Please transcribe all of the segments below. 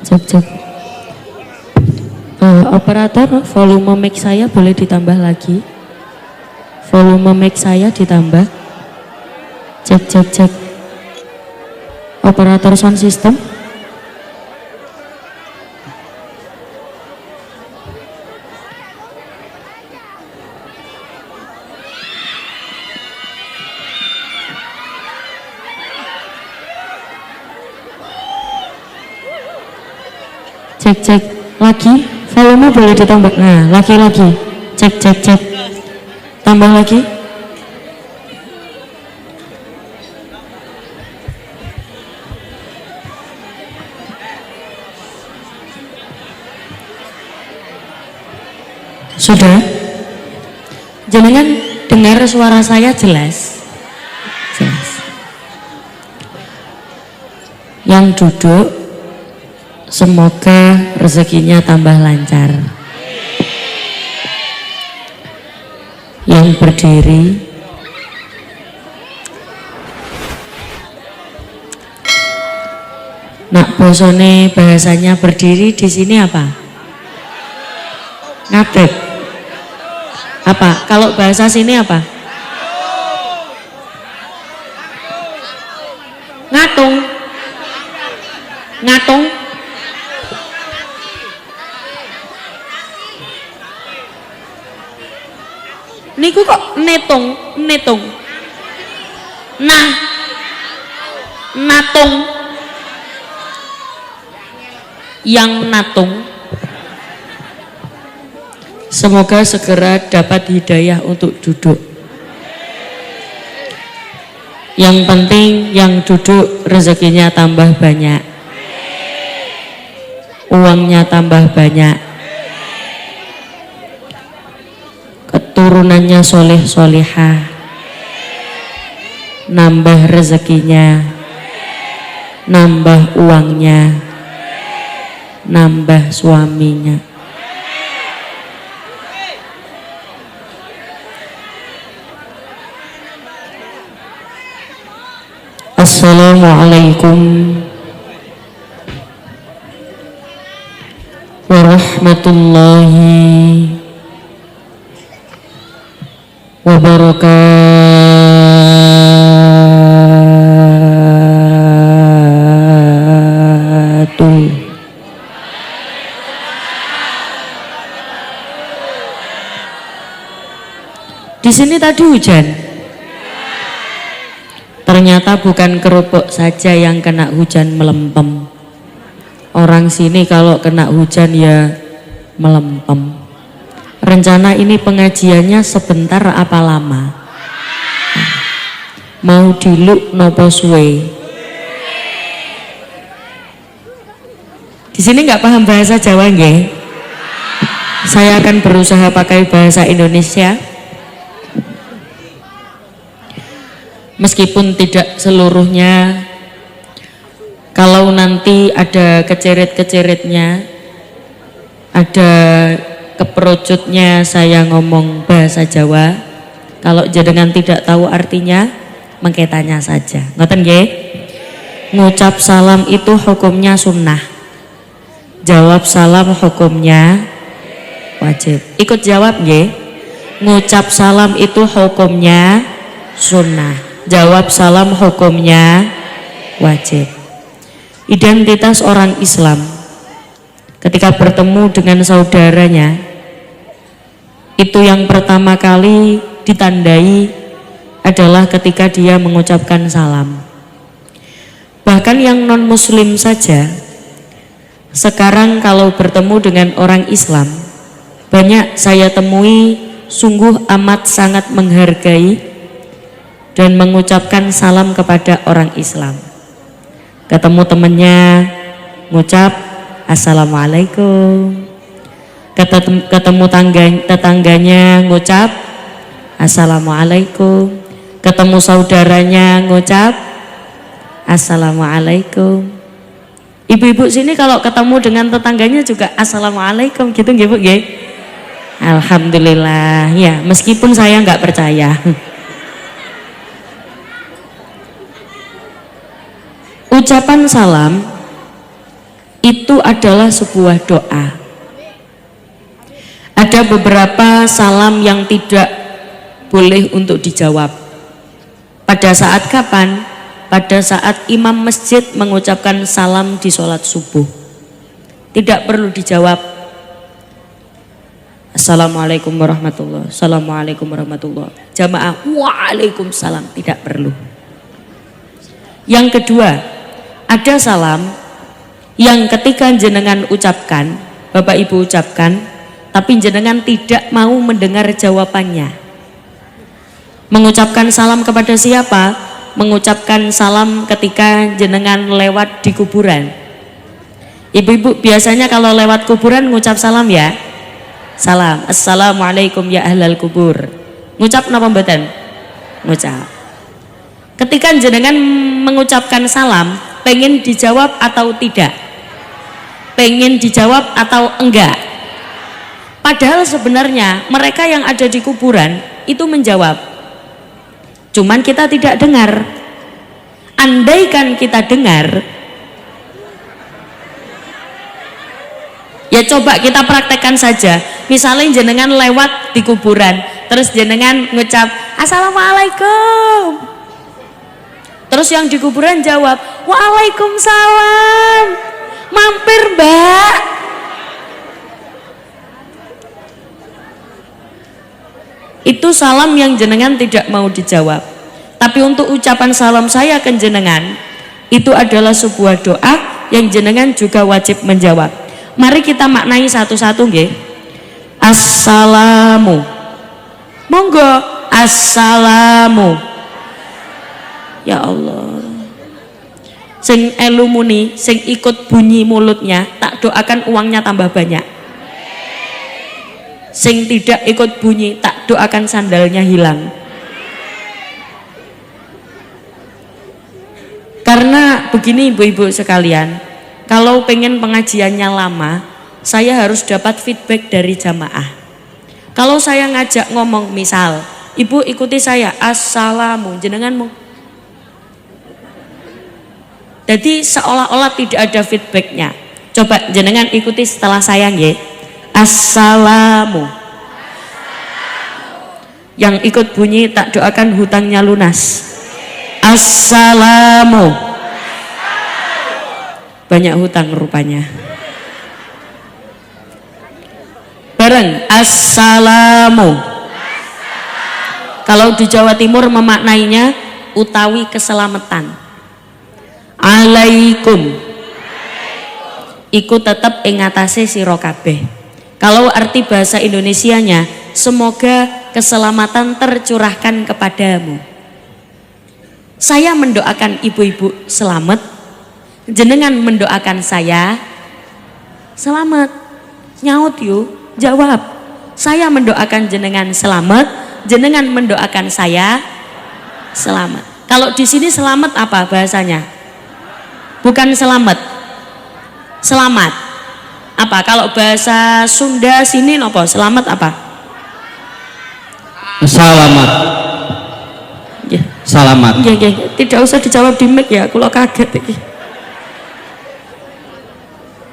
Cek cek. Operator, volume mic saya boleh ditambah lagi. Volume mic saya ditambah. Cek cek cek. Operator sound system. Cek cek lagi, volume boleh ditambah. Nah, lagi cek cek cek, tambah lagi. Sudah? Jangan dengar suara saya jelas. Jelas. Yang duduk semoga rezekinya tambah lancar. Yang berdiri nak bosone bahasanya berdiri di sini apa? Ngadeg. Apa? Kalau bahasa sini apa? Ngatung. Ngatung. Niku kok netung. Nah, natung. Yang natung. Semoga segera dapat hidayah untuk duduk. Yang penting yang duduk rezekinya tambah banyak. Uangnya tambah banyak. Keturunannya soleh solehah, nambah rezekinya, nambah uangnya, nambah suaminya. Assalamualaikum warahmatullahi wabarakatuh. Di sini tadi hujan. Ternyata bukan kerupuk saja yang kena hujan melempem. Orang sini kalau kena hujan ya melempem. Rencana ini pengajiannya sebentar apa lama? Mau diluk nopo suwe? Di sini nggak paham bahasa Jawa nggih? Saya akan berusaha pakai bahasa Indonesia. Meskipun tidak seluruhnya. Kalau nanti ada kecerit-keceritnya, ada keperocotnya saya ngomong bahasa Jawa. Kalau jenengan tidak tahu artinya, mengke tanya saja. Ngoten nggih? Ngucap salam itu hukumnya sunnah. Jawab salam hukumnya wajib. Ikut jawab nggih? Ngucap salam itu hukumnya sunnah. Jawab salam hukumnya wajib. Identitas orang Islam ketika bertemu dengan saudaranya itu yang pertama kali ditandai adalah ketika dia mengucapkan salam. Bahkan yang non muslim saja sekarang kalau bertemu dengan orang Islam banyak saya temui sungguh amat sangat menghargai dan mengucapkan salam kepada orang Islam. Ketemu temennya ngucap assalamualaikum, ketemu tetangganya ngucap assalamualaikum, ketemu saudaranya ngucap assalamualaikum. Ibu-ibu sini kalau ketemu dengan tetangganya juga assalamualaikum gitu nggih Bu nggih? Alhamdulillah ya, meskipun saya nggak percaya. Ucapan salam itu adalah sebuah doa. Ada beberapa salam yang tidak boleh untuk dijawab. Pada saat kapan? Pada saat imam masjid mengucapkan salam di sholat subuh, tidak perlu dijawab Assalamualaikum warahmatullahi, Assalamualaikum warahmatullahi, jamaah waalaikumsalam, tidak perlu. Yang kedua, ada salam yang ketika jenengan ucapkan, Bapak Ibu ucapkan, tapi jenengan tidak mau mendengar jawabannya. Mengucapkan salam kepada siapa? Mengucapkan salam ketika jenengan lewat di kuburan. Ibu-ibu biasanya kalau lewat kuburan ngucap salam ya? Salam, assalamualaikum ya ahlal kubur. Ngucap napa mboten? Ngucap. Ketika jenengan mengucapkan salam, pengen dijawab atau tidak? Pengen dijawab atau enggak? Padahal sebenarnya mereka yang ada di kuburan itu menjawab. Cuman kita tidak dengar. Andaikan kita dengar, ya coba kita praktekkan saja. Misalnya jenengan lewat di kuburan, terus jenengan ngucap assalamualaikum, terus yang di kuburan jawab waalaikumsalam, mampir mbak. Itu salam yang jenengan tidak mau dijawab. Tapi untuk ucapan salam saya ke jenengan, itu adalah sebuah doa yang jenengan juga wajib menjawab. Mari kita maknai satu-satu nggih. Assalamu. Monggo, assalamu. Ya Allah. Sing elu muni, sing ikut bunyi mulutnya, tak doakan uangnya tambah banyak. Sing tidak ikut bunyi, tak doakan sandalnya hilang. Karena begini ibu-ibu sekalian, kalau pengen pengajiannya lama, saya harus dapat feedback dari jamaah. Kalau saya ngajak ngomong, misal ibu ikuti saya, assalamu, jenenganmu, jadi seolah-olah tidak ada feedbacknya. Coba jenengan ikuti setelah saya nggih. Assalamu. Yang ikut bunyi tak doakan hutangnya lunas. Assalamu. Banyak hutang rupanya. Bareng, assalamu. Kalau di Jawa Timur memaknainya utawi keselamatan. Alaikum. Iku tetep ing atase sira kabeh. Kalau arti bahasa Indonesianya, semoga keselamatan tercurahkan kepadamu. Saya mendoakan ibu-ibu selamat, jenengan mendoakan saya selamat. Nyaut yuk, jawab. Saya mendoakan jenengan selamat, jenengan mendoakan saya selamat. Kalau di sini selamat apa bahasanya? Bukan selamat, selamat. Apa kalau bahasa Sunda sini nopo selamat apa? Selamat. Ya. Selamat. Ya, ya. Tidak usah dijawab di mic ya, kulo kaget iki.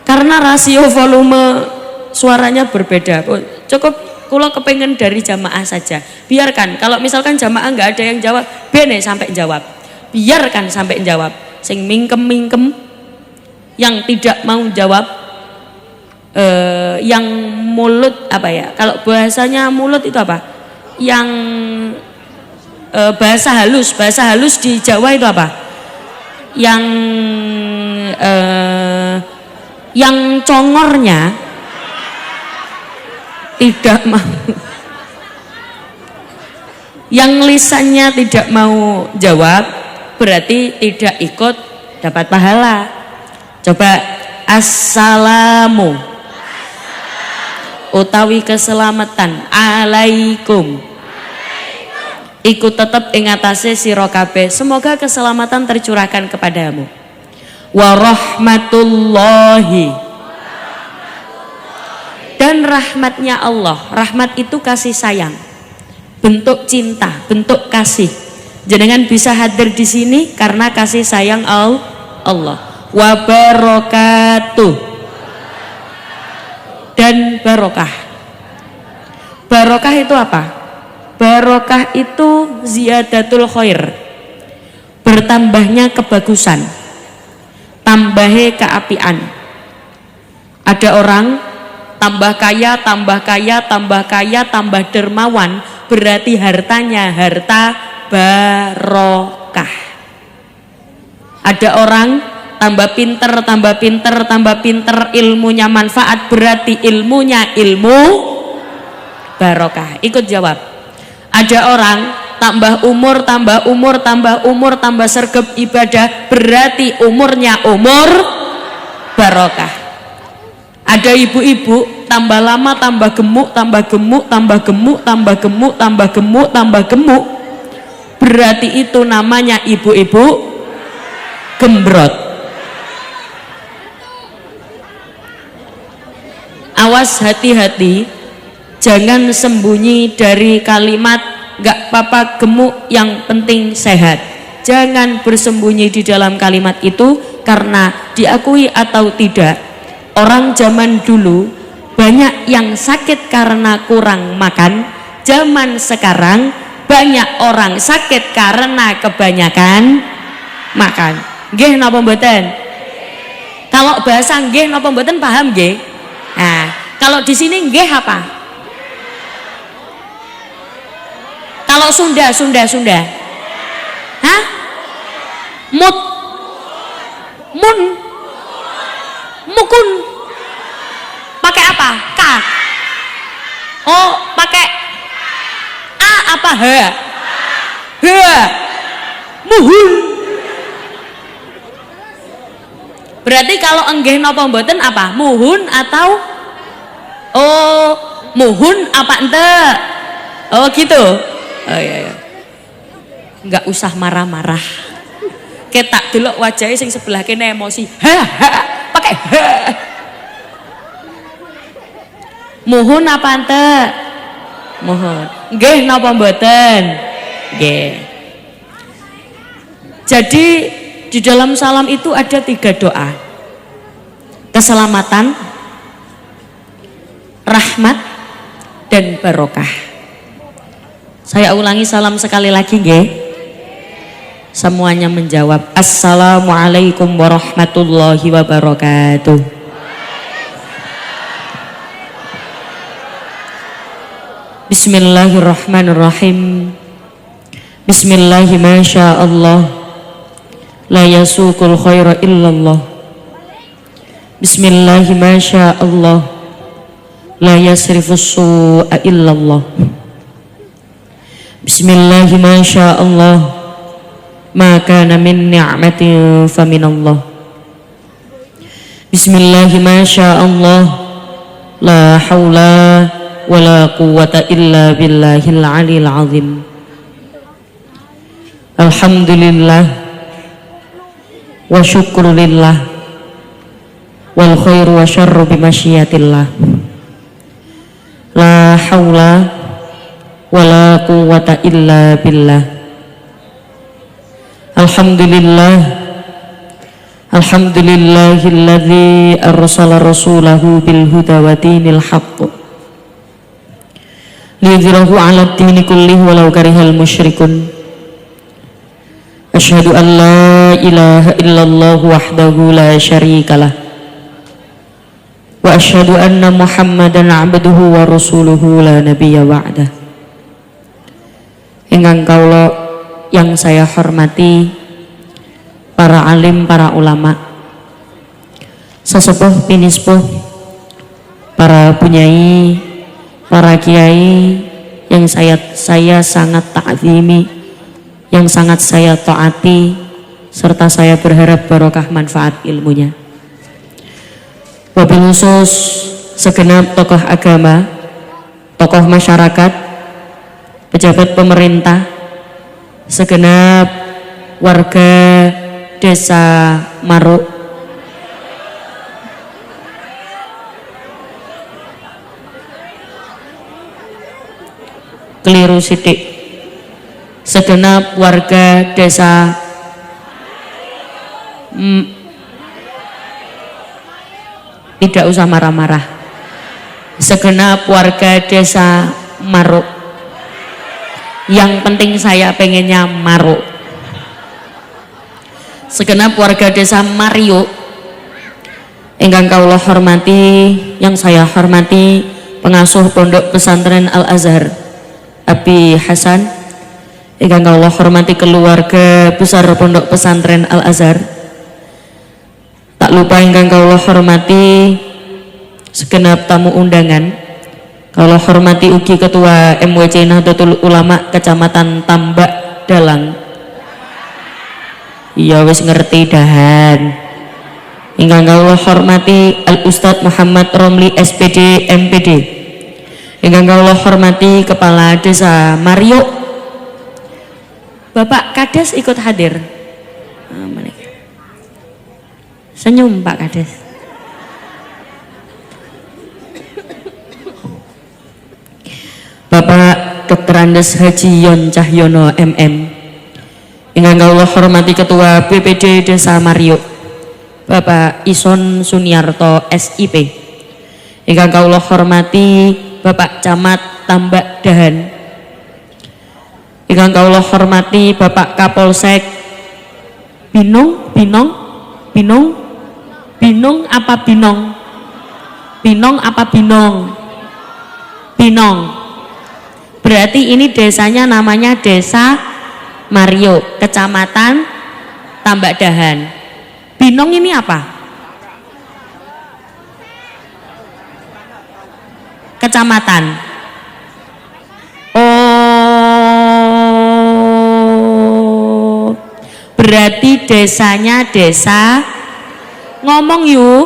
Karena rasio volume suaranya berbeda. Cukup kulo kepengen dari jamaah saja. Biarkan kalau misalkan jamaah nggak ada yang jawab, bene sampai jawab. Biarkan sampai jawab. Sing mingkem-mingkem yang tidak mau jawab, yang mulut apa ya, kalau bahasanya mulut itu apa, yang bahasa halus di Jawa itu apa, yang congornya tidak mau, yang lisannya tidak mau jawab, berarti tidak ikut dapat pahala. Coba assalamu utawi keselamatan alaikum iku tetep ing atase sira kabeh, semoga keselamatan tercurahkan kepadamu. Warahmatullahi, dan rahmatnya Allah. Rahmat itu kasih sayang, bentuk cinta, bentuk kasih. Jenengan bisa hadir di sini karena kasih sayang Allah. wabarakatuh. Dan barokah. Barokah itu apa? Barokah itu ziyadatul khair, bertambahnya kebagusan, tambahnya keapian. Ada orang tambah kaya, tambah kaya, tambah kaya, tambah dermawan, berarti hartanya harta barokah. Ada orang tambah pinter, tambah pinter, tambah pinter, ilmunya manfaat, berarti ilmunya ilmu barokah. Ikut jawab. Ada orang tambah umur, tambah umur, tambah umur, tambah sergap ibadah, berarti umurnya umur barokah. Ada ibu-ibu tambah lama tambah gemuk, tambah gemuk, tambah gemuk, tambah gemuk, tambah gemuk, tambah gemuk, berarti itu namanya ibu-ibu gembrot. Awas, hati-hati, jangan sembunyi dari kalimat gak apa-apa gemuk, yang penting sehat. Jangan bersembunyi di dalam kalimat itu, karena diakui atau tidak, orang zaman dulu banyak yang sakit karena kurang makan. Zaman sekarang banyak orang sakit karena kebanyakan makan. Nggih napa mboten? Kalau bahasa nggih napa mboten paham nggih? Nah, kalau di sini nggih apa? Kalau Sunda. Hah? Mut. Mun. Mukun. Pakai apa? K. Oh, pakai A apa H? H. Muhun. Berarti kalau enggih napa mboten apa? Muhun atau muhun apa ente? Oh gitu. Oh iya. Enggak usah marah-marah. Ketak delok wajahnya sing sebelah kene emosi. Pakai ha. Muhun apa ente? Muhun. Nggih napa mboten? Nggih. Jadi di dalam salam itu ada 3 doa: keselamatan, rahmat, dan barokah. Saya ulangi salam sekali lagi nggih. Semuanya menjawab assalamualaikum warahmatullahi wabarakatuh. Bismillahirrahmanirrahim. Bismillahi masyaallah. La yasuqul khaira illallah. Bismillahi masyaallah. La yasrifus su'a illallah. Bismillahi masyaallah. Ma kana min ni'matin faminallah. Bismillahi masyaallah. La haula wala quwwata illa billahil aliyil azim. Alhamdulillah wa syukrulillah wal khairu wa syarru bimasyiatillah. La haula wala quwwata illa billah. Alhamdulillah, alhamdulillahilladzi arsala rasulahu bil huda wa dinil haqq liyudhhirahu 'ala ad-dini kullihi walau karihal musyrikun. Asyhadu an la ilaha illallah wahdahu la syarikalah wa asyhadu anna Muhammadan 'abduhu wa rasuluhu la nabiyya ba'dah. Ingkang kawula yang saya hormati, para alim, para ulama, sesepuh pinispuh, para bunyai, para kiai yang saya sangat ta'zimi, yang sangat saya taati, serta saya berharap barokah manfaat ilmunya. Wabil khusus segenap tokoh agama, tokoh masyarakat, pejabat pemerintah, segenap warga Desa Maruk, keliru sidik, segenap warga Desa tidak usah marah-marah. Segenap warga desa Maruk, yang penting saya pengennya Maruk. Segenap warga desa Mario ingkang kawula hormati, yang saya hormati pengasuh Pondok Pesantren Al Azhar Abi Hasan, ingkang kawula hormati keluarga besar Pondok Pesantren Al Azhar. Tak lupa ingkang kawula hormati segenap tamu undangan. Kawula hormati ugi Ketua MWC Nahdlatul Ulama Kecamatan Tambak Dalang. Iya wis ngerti dahan. Ingkang kawula hormati Al Ustadz Muhammad Romli SPD MPD. Ingkang kawula hormati Kepala Desa Mario. Bapak Kades ikut hadir. Senyum Pak Kades. Bapak Dr. Andes Haji Yon Cahyono MM. Ingkang kawula hormati Ketua BPD Desa Mario, Bapak Ison Suniarto SIP. Ingkang kawula hormati Bapak Camat Tambak Dahan. Ingkang kawula hormati Bapak Kapolsek Binong apa Binong? Binong apa Binong? Binong. Berarti ini desanya namanya Desa Mario, Kecamatan Tambak Dahan. Binong ini apa? Kecamatan. Oh, berarti desanya desa. Ngomong yuk,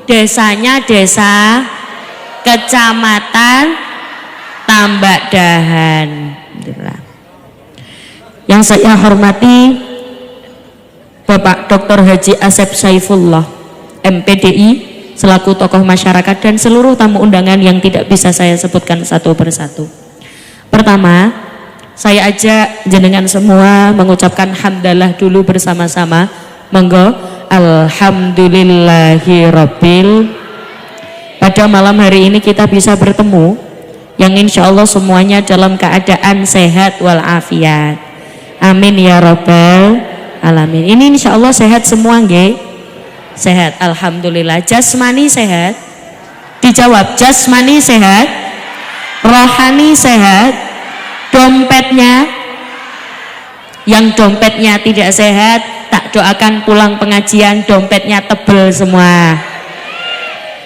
desanya desa Kecamatan Tambak Dahan. Yang saya hormati Bapak Dr. Haji Asep Saifullah MPDI selaku tokoh masyarakat dan seluruh tamu undangan yang tidak bisa saya sebutkan satu persatu. Pertama, saya ajak jenengan semua mengucapkan hamdalah dulu bersama-sama. Monggo. Alhamdulillahirabbil. Pada malam hari ini kita bisa bertemu, yang insya Allah semuanya dalam keadaan sehat walafiat. Amin ya rabbal alamin. Ini insya Allah sehat semua nggih? Sehat, alhamdulillah. Jasmani sehat? Dijawab, jasmani sehat, rohani sehat, dompetnya, yang dompetnya tidak sehat tak doakan pulang pengajian dompetnya tebel semua.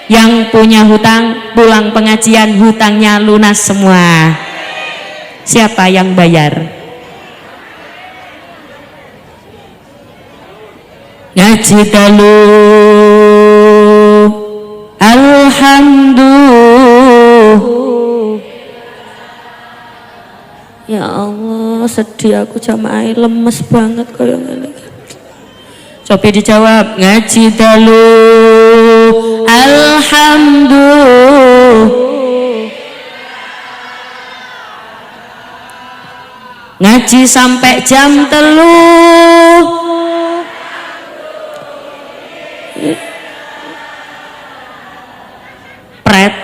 Yang punya hutang pulang pengajian hutangnya lunas semua. Siapa yang bayar? Ngaji dalu alhamdulillah. Ya Allah, sedih aku jamaah lemes banget kayak ngene. Coba dijawab, ngaji dalu alhamdulillah. Ngaji sampai jam 3. Pret.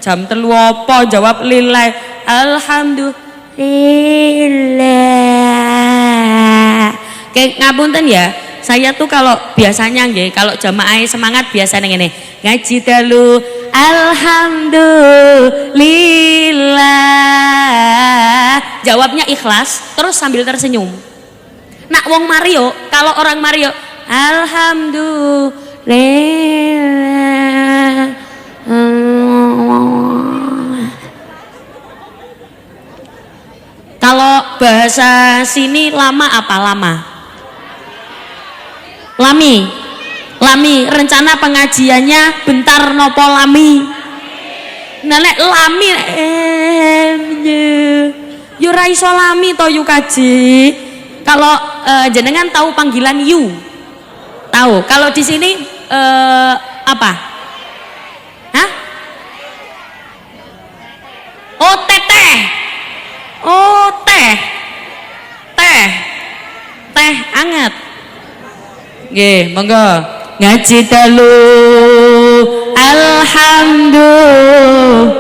Jam 3 apa? Jawab lillah. Alhamdulillah. Kayak ngapunten ya, saya tuh kalau biasanya nggih, kalau jamaah semangat biasanya ngene, ngaji dalu alhamdulillah. Jawabnya ikhlas terus sambil tersenyum. Nak wong Mario, kalau orang Mario alhamdulillah. Kalau bahasa sini lama apa lama? Lami. Lami, rencana pengajiannya bentar nopo lami. Nek lami yo ra iso lami to yu kaji. Kalau jenengan tahu panggilan yu? Tahu. Kalau di sini apa? Hah? Oh, teteh. Oh, teh. Teh. Teh anget. Nggih, monggo. ngaji telu alhamdulillah.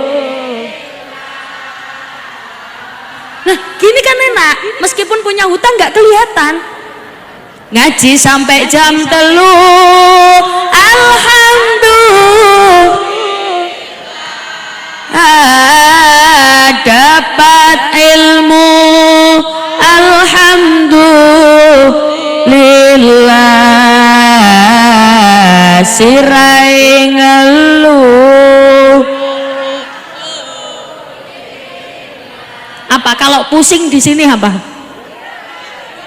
Nah gini kan enak, meskipun punya hutang nggak kelihatan. Ngaji sampai jam telu alhamdulillah, dapat ilmu alhamdulillah, sirai ngeluh. Apa kalau pusing di sini apa?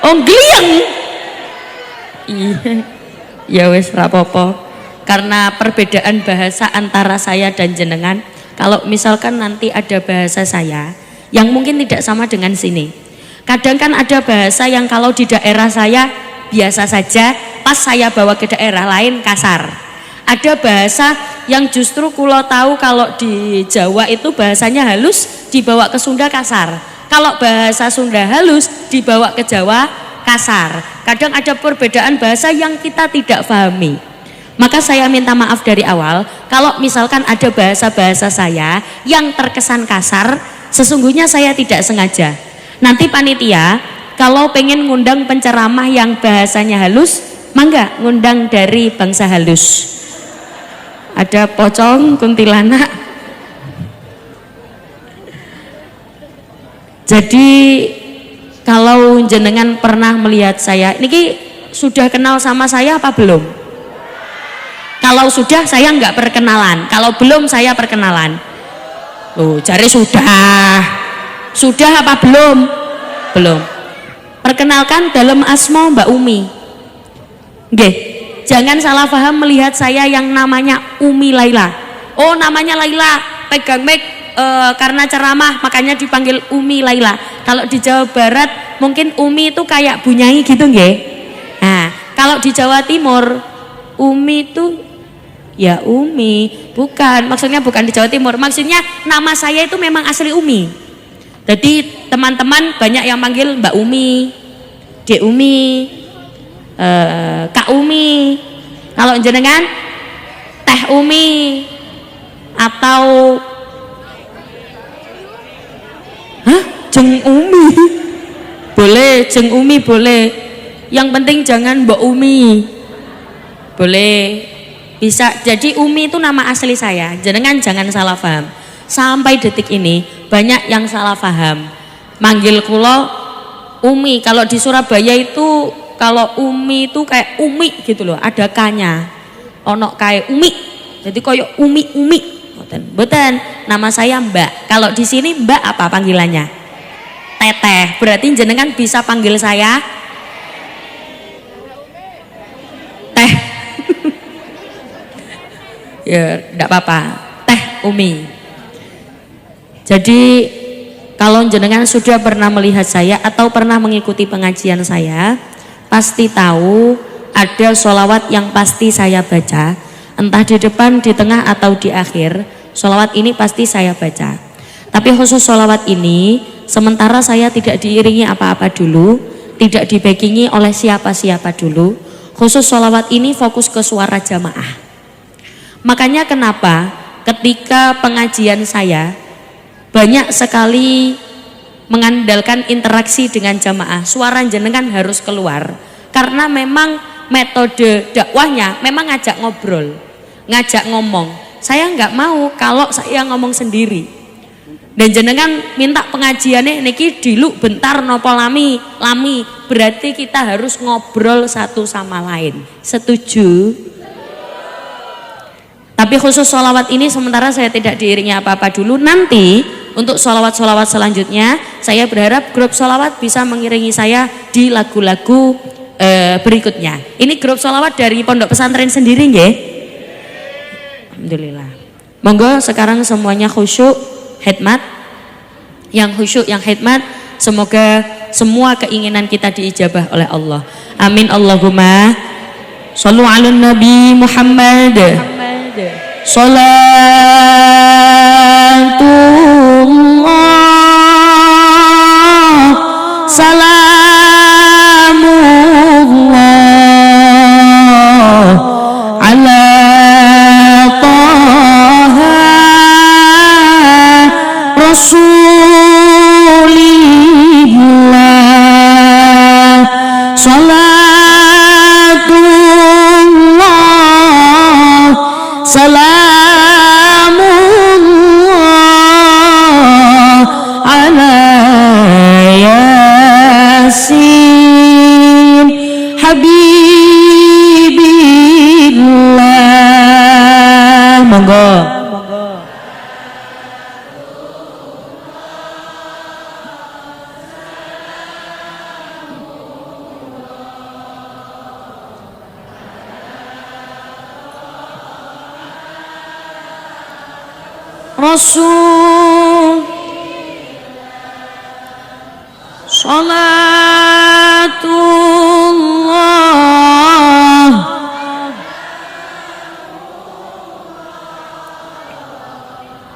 Oh gliyeng. Iya, ya wes rapopo. Karena perbedaan bahasa antara saya dan jenengan. Kalau misalkan nanti ada bahasa saya yang mungkin tidak sama dengan sini. Kadang kan ada bahasa yang kalau di daerah saya biasa saja, pas saya bawa ke daerah lain kasar. Ada bahasa yang justru kulo tahu kalau di Jawa itu bahasanya halus, dibawa ke Sunda kasar. Kalau bahasa Sunda halus, dibawa ke Jawa kasar. Kadang ada perbedaan bahasa yang kita tidak pahami. Maka saya minta maaf dari awal kalau misalkan ada bahasa-bahasa saya yang terkesan kasar, sesungguhnya saya tidak sengaja. Nanti panitia kalau pengen ngundang penceramah yang bahasanya halus, mangga ngundang dari bangsa halus. Ada pocong, kuntilanak. Jadi kalau jenengan pernah melihat saya, niki sudah kenal sama saya apa belum? Kalau sudah saya nggak perkenalan, kalau belum saya perkenalan. Loh, cari sudah. Sudah apa belum? Belum. Perkenalkan dalam asma Mbak Umi. Nggih, jangan salah paham melihat saya yang namanya Umi Laila. Oh, namanya Laila, pegang mic karena ceramah makanya dipanggil Umi Laila. Kalau di Jawa Barat mungkin Umi itu kayak bunyai gitu nggih. Nah, kalau di Jawa Timur Umi itu ya Umi, bukan, maksudnya bukan di Jawa Timur, maksudnya nama saya itu memang asli Umi. Jadi teman-teman banyak yang manggil Mbak Umi, Dek Umi, Kak Umi. Kalau jenengan Teh Umi atau Jeng Umi. Boleh, Jeng Umi boleh. Yang penting jangan Mbak Umi. Boleh. Bisa. Jadi Umi itu nama asli saya. Jenengan jangan salah paham. Sampai detik ini banyak yang salah paham. Manggil kulo Umi. Kalau di Surabaya itu kalau Umi itu kayak Umi gitu loh. Ada K-nya. Ono kayak Umi. Jadi koyo Umi. Boten. Nama saya Mbak. Kalau di sini Mbak apa panggilannya? Teteh. Berarti jenengan bisa panggil saya Teh. Ya, enggak apa-apa. Teh Umi. Jadi kalau jenengan sudah pernah melihat saya atau pernah mengikuti pengajian saya, pasti tahu ada sholawat yang pasti saya baca. Entah di depan, di tengah, atau di akhir. Sholawat ini pasti saya baca. Tapi khusus sholawat ini, sementara saya tidak diiringi apa-apa dulu, tidak dibackingi oleh siapa-siapa dulu. Khusus sholawat ini fokus ke suara jamaah. Makanya kenapa ketika pengajian saya banyak sekali mengandalkan interaksi dengan jamaah, suara jenengan harus keluar. Karena memang metode dakwahnya memang ngajak ngobrol, ngajak ngomong. Saya nggak mau kalau saya ngomong sendiri. Dan jenengan minta pengajiannya niki diluk bentar nopo lami, berarti kita harus ngobrol satu sama lain. Setuju? Tapi khusus sholawat ini sementara saya tidak diiringi apa-apa dulu. Nanti untuk sholawat-sholawat selanjutnya saya berharap grup sholawat bisa mengiringi saya di lagu-lagu berikutnya. Ini grup sholawat dari pondok pesantren sendiri nggih? Alhamdulillah. Monggo sekarang semuanya khusyuk, khidmat. Yang khusyuk, yang khidmat, semoga semua keinginan kita diijabah oleh Allah. Amin Allahumma. Shallu ala Nabi Muhammad. Salatullah, salamullah monggo. Rasul salatullah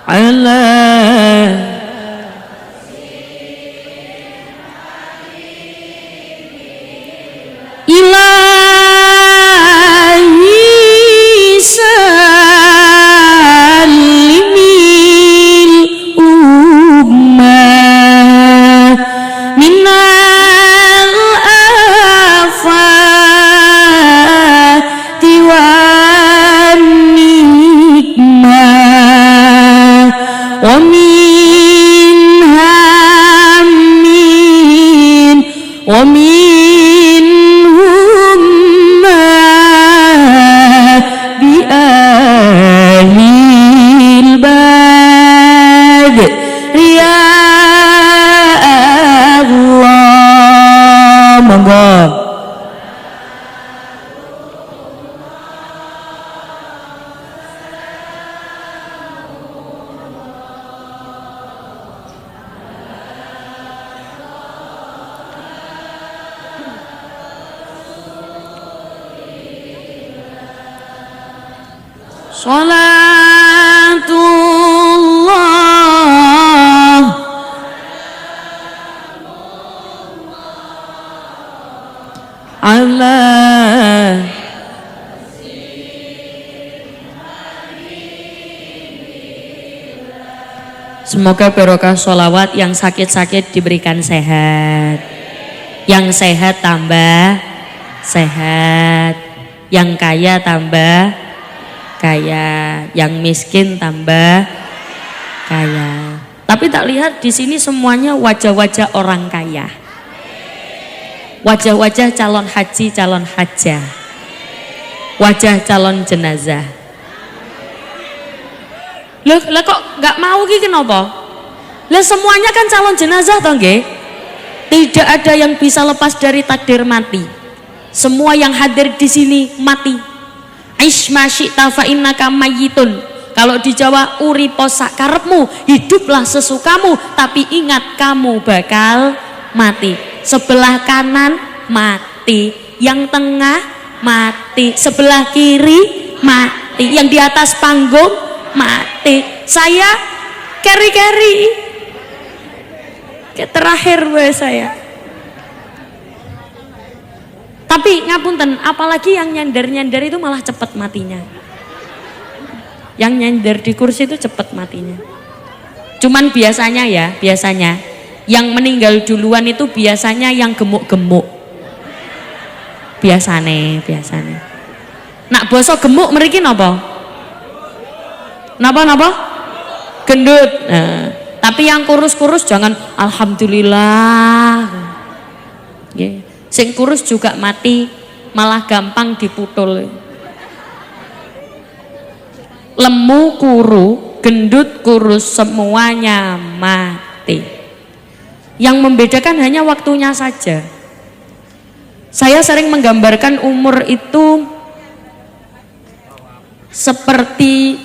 ala ilahi salimil ummah minal afati wan nikmah wa min hammin wa minhum ma bi ahlil bad ya Allah monggo. Salatullah ala semoga barokah sholawat, yang sakit-sakit diberikan sehat, yang sehat tambah sehat, yang kaya tambah kaya, yang miskin tambah kaya. Tapi tak lihat di sini semuanya wajah-wajah orang kaya, wajah-wajah calon haji, calon hajah, wajah calon jenazah. Lah kok nggak mau ki kenapa? Lah semuanya kan calon jenazah toh nggih? Tidak ada yang bisa lepas dari takdir mati. Semua yang hadir di sini mati. Aish ma syi'ta fa innaka mayyitun. Kalau di Jawa uripo sakarepmu, hiduplah sesukamu, tapi ingat kamu bakal mati. Sebelah kanan mati, yang tengah mati, sebelah kiri mati, yang di atas panggung mati. Saya keri-keri terakhir saya. Tapi ngapunten, apalagi yang nyender-nyender itu malah cepat matinya. Yang nyender di kursi itu cepat matinya. Cuman biasanya ya, biasanya yang meninggal duluan itu biasanya yang gemuk-gemuk. Biasane. Nak boso gemuk mriki napa? Napa? Gendut. Nah, tapi yang kurus-kurus jangan alhamdulillah. Yeah. Sing kurus juga mati, malah gampang diputul. Lemu kuru, gendut kurus, semuanya mati. Yang membedakan hanya waktunya saja. Saya sering menggambarkan umur itu seperti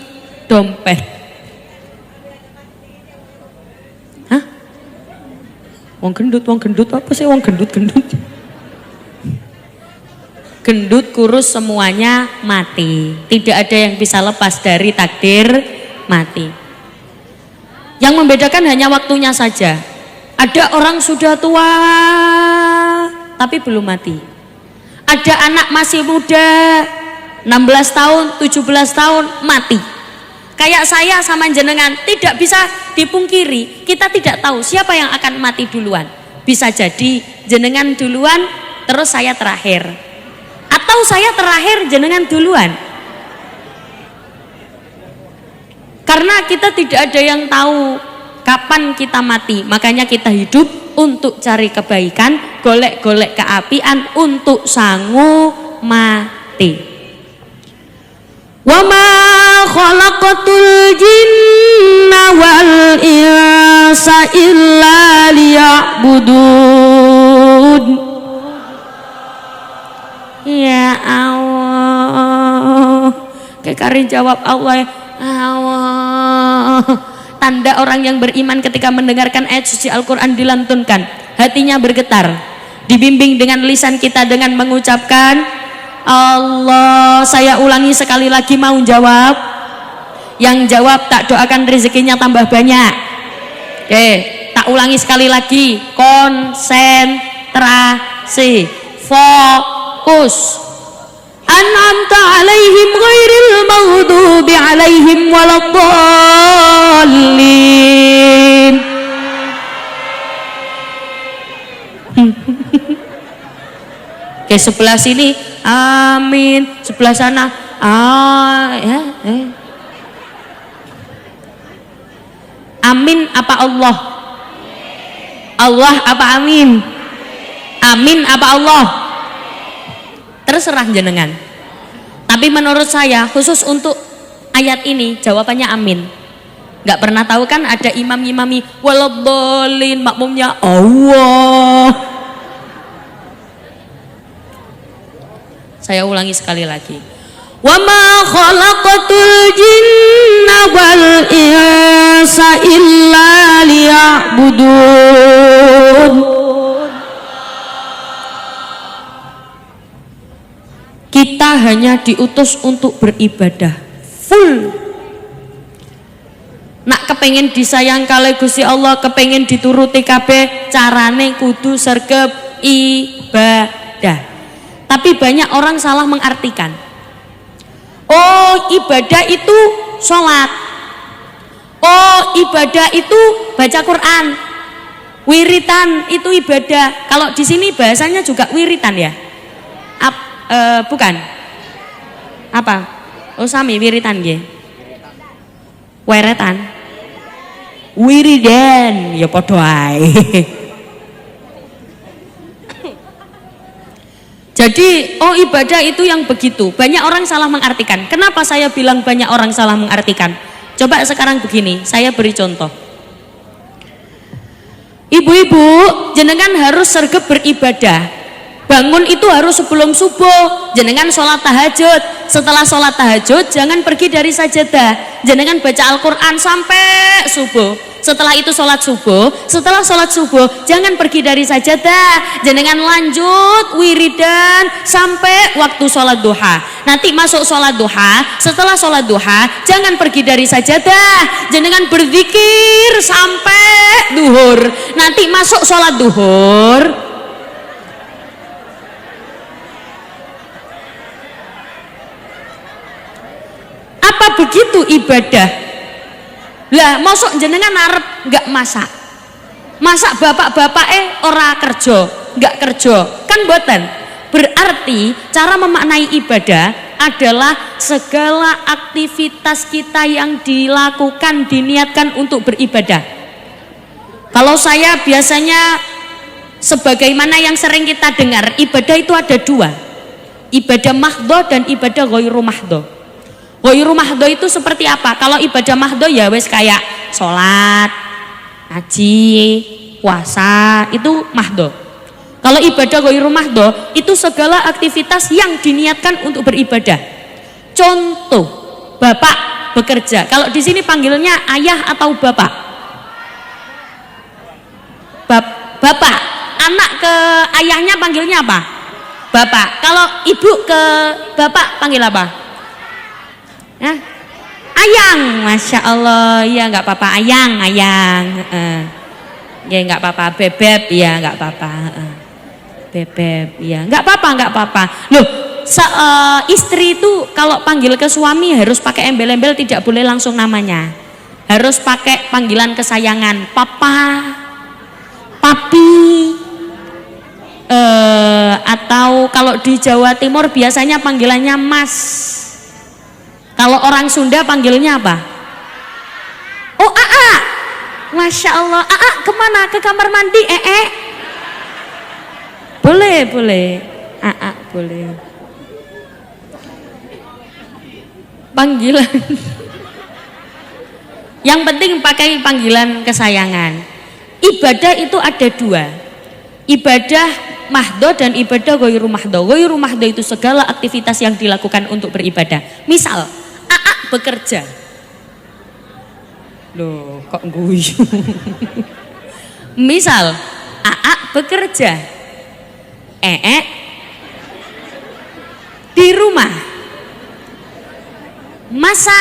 dompet. Hah? Wong gendut apa sih wong gendut? Gendut kurus semuanya mati. Tidak ada yang bisa lepas dari takdir mati. Yang membedakan hanya waktunya saja. Ada orang sudah tua tapi belum mati. Ada anak masih muda 16 tahun, 17 tahun mati. Kayak saya sama jenengan, tidak bisa dipungkiri, kita tidak tahu siapa yang akan mati duluan. Bisa jadi jenengan duluan terus saya terakhir, atau saya terakhir jenengan duluan. Karena kita tidak ada yang tahu kapan kita mati, makanya kita hidup untuk cari kebaikan, golek-golek keapian untuk sangu mati. Wa ma khalaqtu khalaqatul jinna wal insa illa liya'budun. Ya Allah, kekari jawab Allah, ya Allah. Tanda orang yang beriman ketika mendengarkan ayat suci Al-Quran dilantunkan, hatinya bergetar, dibimbing dengan lisan kita dengan mengucapkan Allah. Saya ulangi sekali lagi, mau jawab? Yang jawab tak doakan rezekinya tambah banyak. Oke, tak ulangi sekali lagi, konsentrasi, fokus. An'amta alaihim ghairil maghdubi alaihim waladdallin. Oke, sebelah sini amin, sebelah sana amin apa Allah? Allah apa amin? Amin apa Allah? Terserah jenengan. Tapi menurut saya khusus untuk ayat ini jawabannya amin. Nggak pernah tahu kan ada imam-imami waladhdallin, makmumnya Allah. Saya ulangi sekali lagi. Wa ma khalaqatul jinna wal insa illa liya'budun. Kita hanya diutus untuk beribadah full. Nak kepengen disayang kali Gusti Allah, kepengen dituruti kabeh, carane kudu sergep ibadah. Tapi banyak orang salah mengartikan. Oh, ibadah itu sholat. Oh, ibadah itu baca Quran. Wiritan itu ibadah. Kalau di sini bahasanya juga wiritan ya? Bukan. Apa? Oh, sami wiritan nggih. Weretan. Wiridan ya padha ae. Jadi, oh ibadah itu yang begitu. Banyak orang salah mengartikan. Kenapa saya bilang banyak orang salah mengartikan? Coba sekarang begini, saya beri contoh. Ibu-ibu, jenengan harus sergap beribadah. Bangun itu harus sebelum subuh, jenengan sholat tahajud. Setelah sholat tahajud, jangan pergi dari sajadah, jenengan baca Al-Quran sampai subuh. Setelah itu sholat subuh, setelah sholat subuh jangan pergi dari sajadah, jenengan lanjut wiridan sampai waktu sholat duha. Nanti masuk sholat duha, setelah sholat duha jangan pergi dari sajadah, jenengan berzikir sampai duhur. Nanti masuk sholat duhur, apa begitu ibadah? Lah masuk jenengan arep nggak masak bapak-bapak ora kerja, nggak kerja kan boten. Berarti cara memaknai ibadah adalah segala aktivitas kita yang dilakukan, diniatkan untuk beribadah. Kalau saya biasanya sebagaimana yang sering kita dengar, ibadah itu ada dua, ibadah mahdho dan ibadah ghairu mahdho. Ghairu mahdho itu seperti apa? Kalau ibadah mahdho ya wes kayak sholat, haji, puasa, itu mahdho. Kalau ibadah ghairu mahdho itu segala aktivitas yang diniatkan untuk beribadah. Contoh, bapak bekerja. Kalau di sini panggilnya ayah atau bapak? Bapak. Anak ke ayahnya panggilnya apa? Bapak. Kalau ibu ke bapak panggil apa? Nah, ayang, masya Allah, ya nggak apa-apa, ayang, ya nggak apa-apa, bebek, ya nggak apa-apa, bebek, ya nggak apa-apa. Loh, istri itu kalau panggil ke suami harus pakai embel-embel, tidak boleh langsung namanya, harus pakai panggilan kesayangan, papa, papi, atau kalau di Jawa Timur biasanya panggilannya mas. Kalau orang Sunda panggilnya apa? Oh, Aa. Masya Allah. Aa kemana? Ke kamar mandi? Boleh. Aa boleh. Panggilan Yang penting pakai panggilan kesayangan. Ibadah itu ada dua, ibadah mahdo dan ibadah ghairu mahdo. Ghairu mahdo itu segala aktivitas yang dilakukan untuk beribadah. Misal Aa bekerja. Loh kok guyu? Misal Aa bekerja, di rumah. Masa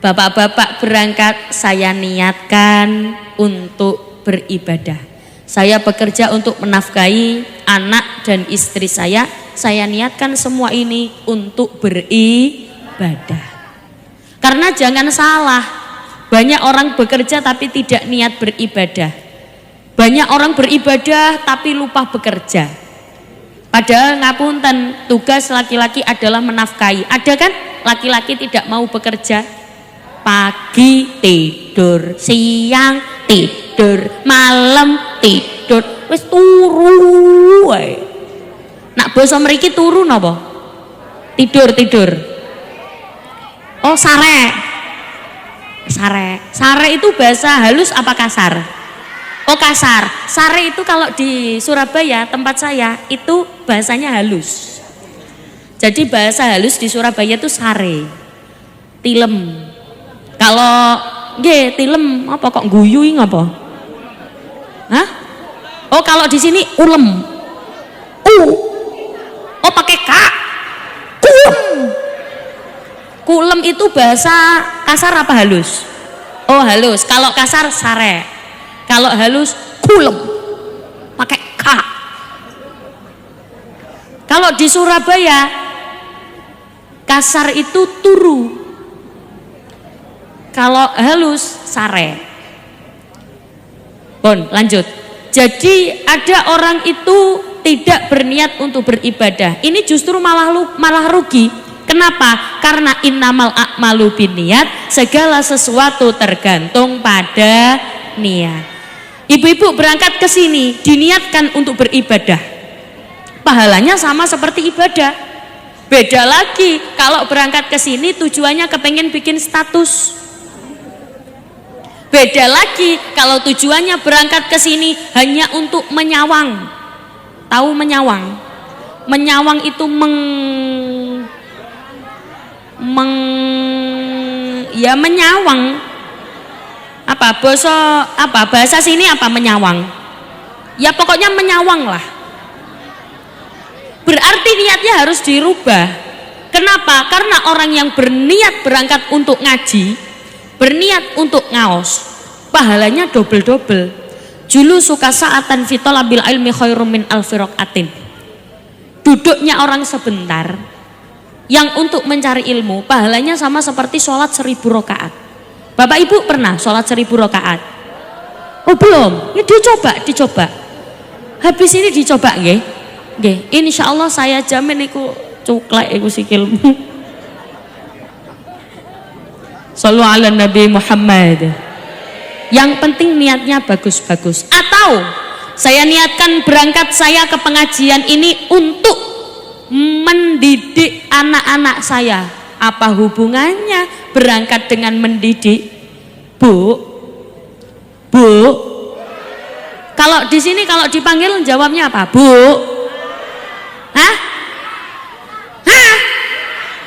bapak-bapak berangkat, saya niatkan untuk beribadah. Saya bekerja untuk menafkahi anak dan istri saya niatkan semua ini untuk beribadah. Karena jangan salah, banyak orang bekerja tapi tidak niat beribadah. Banyak orang beribadah tapi lupa bekerja. Padahal ngapunten, tugas laki-laki adalah menafkahi. Ada kan laki-laki tidak mau bekerja? Pagi tidur, siang tidur, malam tidur, wis turu wae. Nak basa mriki turu napa? Tidur. Oh, sare. Sare itu bahasa halus apa kasar? Oh, kasar. Sare itu kalau di Surabaya tempat saya itu bahasanya halus. Jadi bahasa halus di Surabaya itu sare. Tilem. Kalau nggih tilem apa kok guyu ngapa? Hah? Oh, kalau di sini ulem. Oh, pakai k. Kulem itu bahasa kasar apa halus? Oh, halus. Kalau kasar sare. Kalau halus kulem. Pakai k. Kalau di Surabaya kasar itu turu. Kalau halus sare. Bon, lanjut. Jadi ada orang itu tidak berniat untuk beribadah. Ini justru malah rugi. Kenapa? Karena innamal a'malu binniyat, segala sesuatu tergantung pada niat. Ibu-ibu berangkat ke sini diniatkan untuk beribadah. Pahalanya sama seperti ibadah. Beda lagi kalau berangkat ke sini tujuannya kepengen bikin status. Beda lagi kalau tujuannya berangkat ke sini hanya untuk menyawang. Tahu menyawang? Menyawang itu menyawang. Bahasa sini apa menyawang? Ya pokoknya menyawang lah. Berarti niatnya harus dirubah. Kenapa? Karena orang yang berniat berangkat untuk ngaji, berniat untuk ngaos, pahalanya double-double. Julu suka saatan fitolabil ilmi khairum min alfi raqatin. Duduknya orang sebentar yang untuk mencari ilmu, pahalanya sama seperti sholat 1000 rakaat. Bapak ibu pernah sholat 1000 rakaat? Oh belum? Ya dicoba. Habis ini dicoba nggih. Insya Allah saya jamin iku cuklek iku sikilmu. Shallu ala Nabi Muhammad. Yang penting niatnya bagus-bagus. Atau saya niatkan berangkat saya ke pengajian ini untuk mendidik anak-anak saya. Apa hubungannya berangkat dengan mendidik? Bu, kalau di sini kalau dipanggil jawabnya apa? Bu, hah?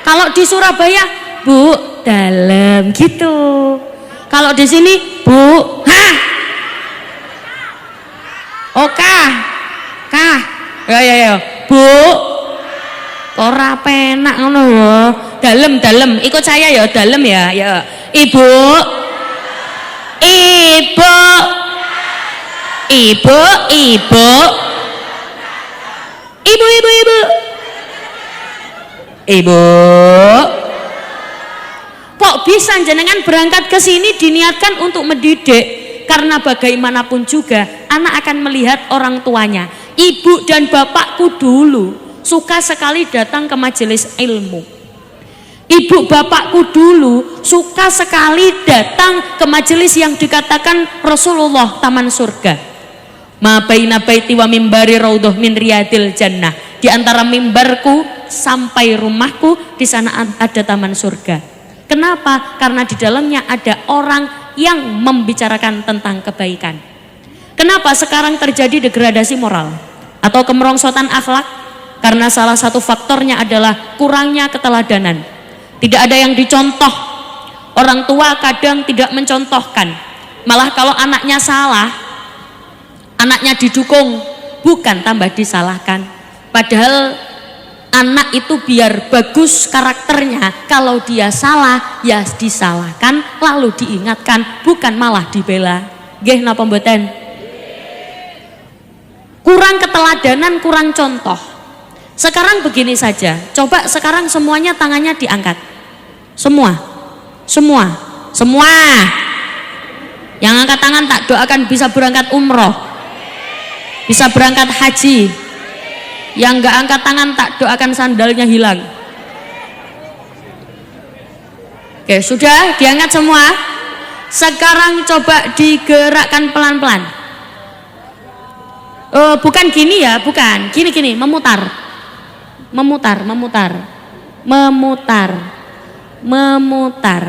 Kalau di Surabaya, Bu, dalam gitu. Kalau di sini, Bu, kah, ya, Bu. Ora penak ngono ya. Dalem, ikut saya ya, dalem ya. Ya. Ibu. Kok bisa jenengan berangkat ke sini diniatkan untuk mendidik? Karena bagaimanapun juga anak akan melihat orang tuanya. Ibu dan bapakku dulu suka sekali datang ke majelis ilmu. Ibu bapakku dulu suka sekali datang ke majelis yang dikatakan Rasulullah taman surga. Ma baina baiti wa mimbari raudhah min riyadil jannah. Di antara mimbarku sampai rumahku di sana ada taman surga. Kenapa? Karena di dalamnya ada orang yang membicarakan tentang kebaikan. Kenapa sekarang terjadi degradasi moral atau kemerongsotan akhlak? Karena salah satu faktornya adalah kurangnya keteladanan. Tidak ada yang dicontoh. Orang tua kadang tidak mencontohkan. Malah kalau anaknya salah, anaknya didukung, bukan tambah disalahkan. Padahal anak itu biar bagus karakternya, kalau dia salah ya disalahkan, lalu diingatkan, bukan malah dibela. Nggih napa mboten? Kurang keteladanan, kurang contoh. Sekarang begini saja, coba sekarang semuanya tangannya diangkat. Semua. Yang angkat tangan tak doakan bisa berangkat umroh, bisa berangkat haji. Yang enggak angkat tangan tak doakan sandalnya hilang. Oke, sudah diangkat semua. Sekarang coba digerakkan pelan-pelan. Bukan gini ya, bukan. Gini, memutar.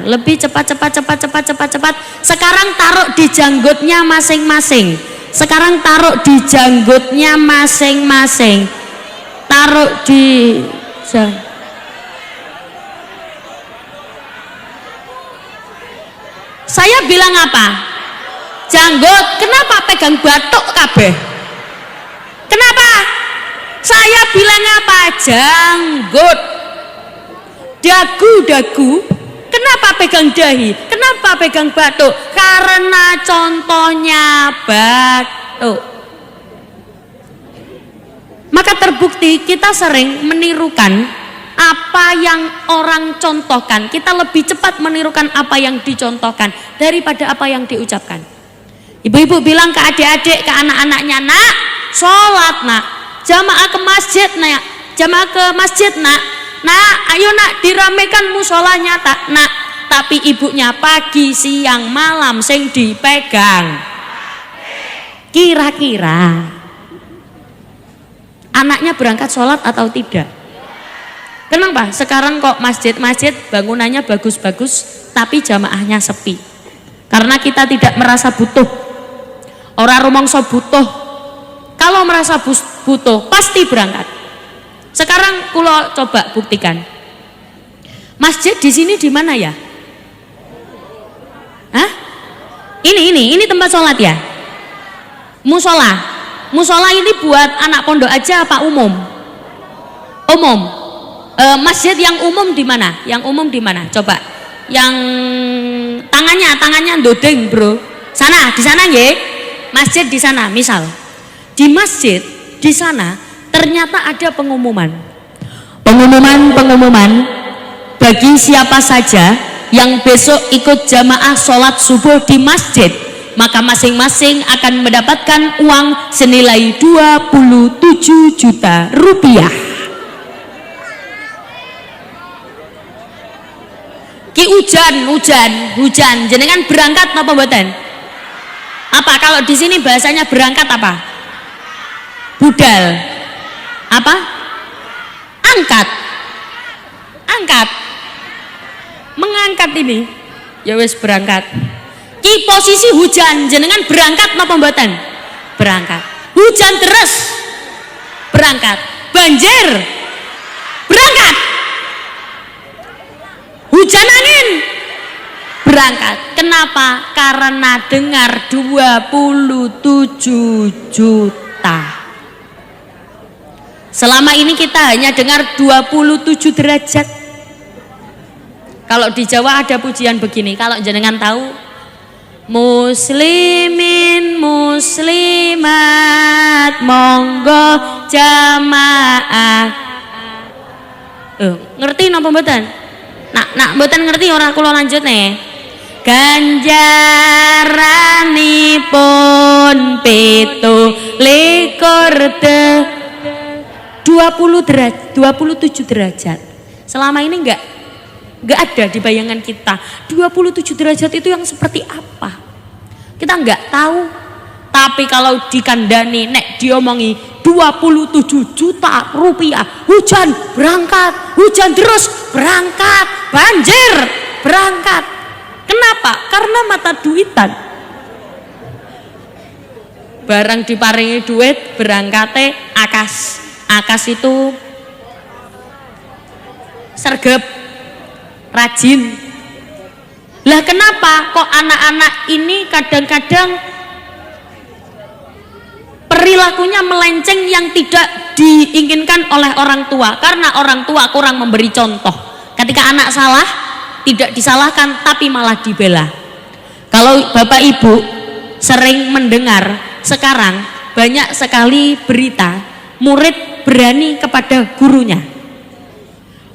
Lebih cepat. Sekarang taruh di janggutnya masing-masing. Taruh di saya bilang apa? Janggut. Kenapa pegang batuk kabeh? Kenapa? Saya bilang apa? Janggut. Dagu. Kenapa pegang dahi? Kenapa pegang batuk? Karena contohnya batuk. Maka terbukti kita sering menirukan apa yang orang contohkan. Kita lebih cepat menirukan apa yang dicontohkan daripada apa yang diucapkan. Ibu-ibu bilang ke adik-adik, ke anak-anaknya, nak, sholat nak, jamaah ke masjid nak, nak, ayo nak diramekan musolanya tak nak. Tapi ibunya pagi, siang, malam sing dipegang. Kira-kira anaknya berangkat sholat atau tidak? Kenapa? Sekarang kok masjid-masjid bangunannya bagus-bagus tapi jamaahnya sepi. Karena kita tidak merasa butuh. Orang rumangsa butuh. Kalau merasa butuh pasti berangkat. Sekarang kulo coba buktikan. Masjid di sini di mana ya? Hah? Ini tempat sholat ya? Musola ini buat anak pondok aja apa umum? Umum. Masjid yang umum di mana? Yang umum di mana? Coba. Yang tangannya ndodeng, Bro. Sana, di sana nggih. Masjid di sana, misal. Di masjid di sana ternyata ada pengumuman bagi siapa saja yang besok ikut jamaah sholat subuh di masjid, maka masing-masing akan mendapatkan uang senilai 27 juta rupiah. Ki hujan jenengan berangkat apa mboten? Apa kalau di sini bahasanya berangkat apa? Budal. Apa? Angkat. Mengangkat ini. Ya wis berangkat. Ki posisi hujan, jenengan berangkat napa mboten? Berangkat. Hujan terus. Berangkat. Banjir. Berangkat. Hujan angin. Berangkat. Kenapa? Karena dengar 27 juta. Selama ini kita hanya dengar 27 derajat. Kalau di Jawa ada pujian begini, kalau jenengan tahu, muslimin muslimat monggo jamaah. Ngerti napa mboten? Nak mboten ngerti ora kula lanjut nih. Ganjaranipun 27 derajat. Selama ini enggak ada di bayangan kita 27 derajat itu yang seperti apa. Kita enggak tahu. Tapi kalau dikandani nek diomongi 27 juta rupiah, hujan berangkat, hujan terus berangkat, banjir berangkat. Kenapa? Karena mata duitan. Barang diparingi duit berangkate akas. Akas itu sergap, rajin. Lah kenapa kok anak-anak ini kadang-kadang perilakunya melenceng yang tidak diinginkan oleh orang tua? Karena orang tua kurang memberi contoh. Ketika anak salah tidak disalahkan tapi malah dibela. Kalau Bapak Ibu sering mendengar sekarang banyak sekali berita murid berani kepada gurunya,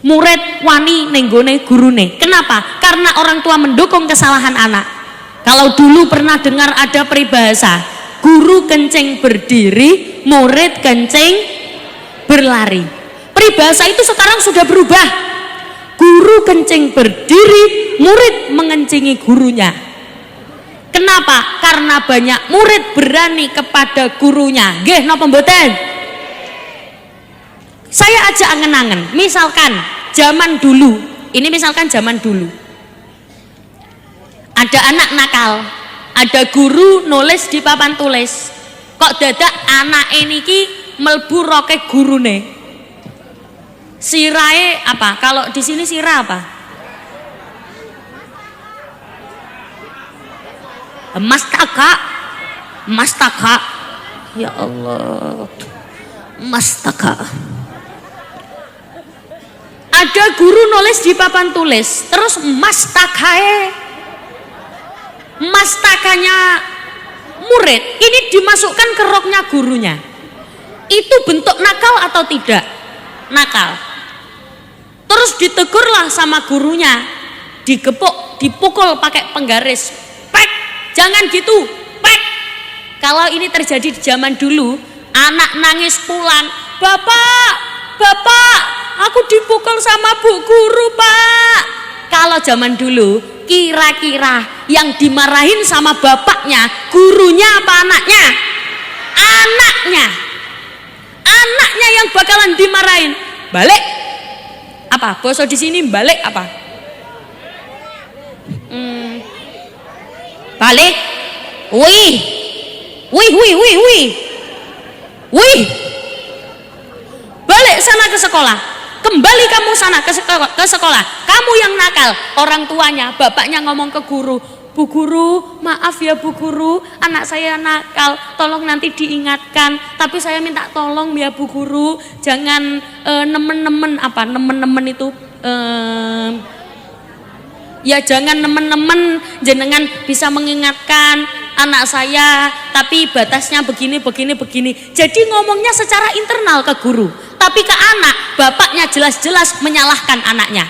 murid wani nenggone gurune. Kenapa? Karena orang tua mendukung kesalahan anak. Kalau dulu pernah dengar ada peribahasa, guru kencing berdiri, murid kencing berlari. Peribahasa itu sekarang sudah berubah. Guru kencing berdiri, murid mengencingi gurunya. Kenapa? Karena banyak murid berani kepada gurunya. Nggih napa mboten? Saya aja angen-angen, misalkan zaman dulu, ini misalkan zaman dulu ada anak nakal, ada guru nulis di papan tulis, kok dadak anak ini ki melbu roke gurune. Sirahe apa? Kalau di sini sirah apa? Mastaka. Mastaka. Ya Allah. Mastaka. Ada guru nulis di papan tulis, terus mastakanya murid ini dimasukkan ke roknya gurunya. Itu bentuk nakal atau tidak? Nakal. Terus ditegurlah sama gurunya, digepuk, dipukul pakai penggaris, pek, jangan gitu, pek. Kalau ini terjadi di zaman dulu, anak nangis pulang, bapak, aku dipukul sama bu guru pak. Kalau zaman dulu kira-kira yang dimarahin sama bapaknya gurunya apa anaknya? Anaknya yang bakalan dimarahin. Balik apa? Bosok di sini balik apa? Balik. Wih. Balik sana ke sekolah. Kembali kamu sana ke sekolah. Kamu yang nakal. Orang tuanya, bapaknya ngomong ke guru, Bu guru, maaf ya Bu guru, anak saya nakal, tolong nanti diingatkan. Tapi saya minta tolong ya Bu guru, jangan nemen-nemen itu ya jangan nemen-nemen, jenengan bisa mengingatkan anak saya, tapi batasnya begini. Jadi ngomongnya secara internal ke guru, tapi ke anak, bapaknya jelas-jelas menyalahkan anaknya.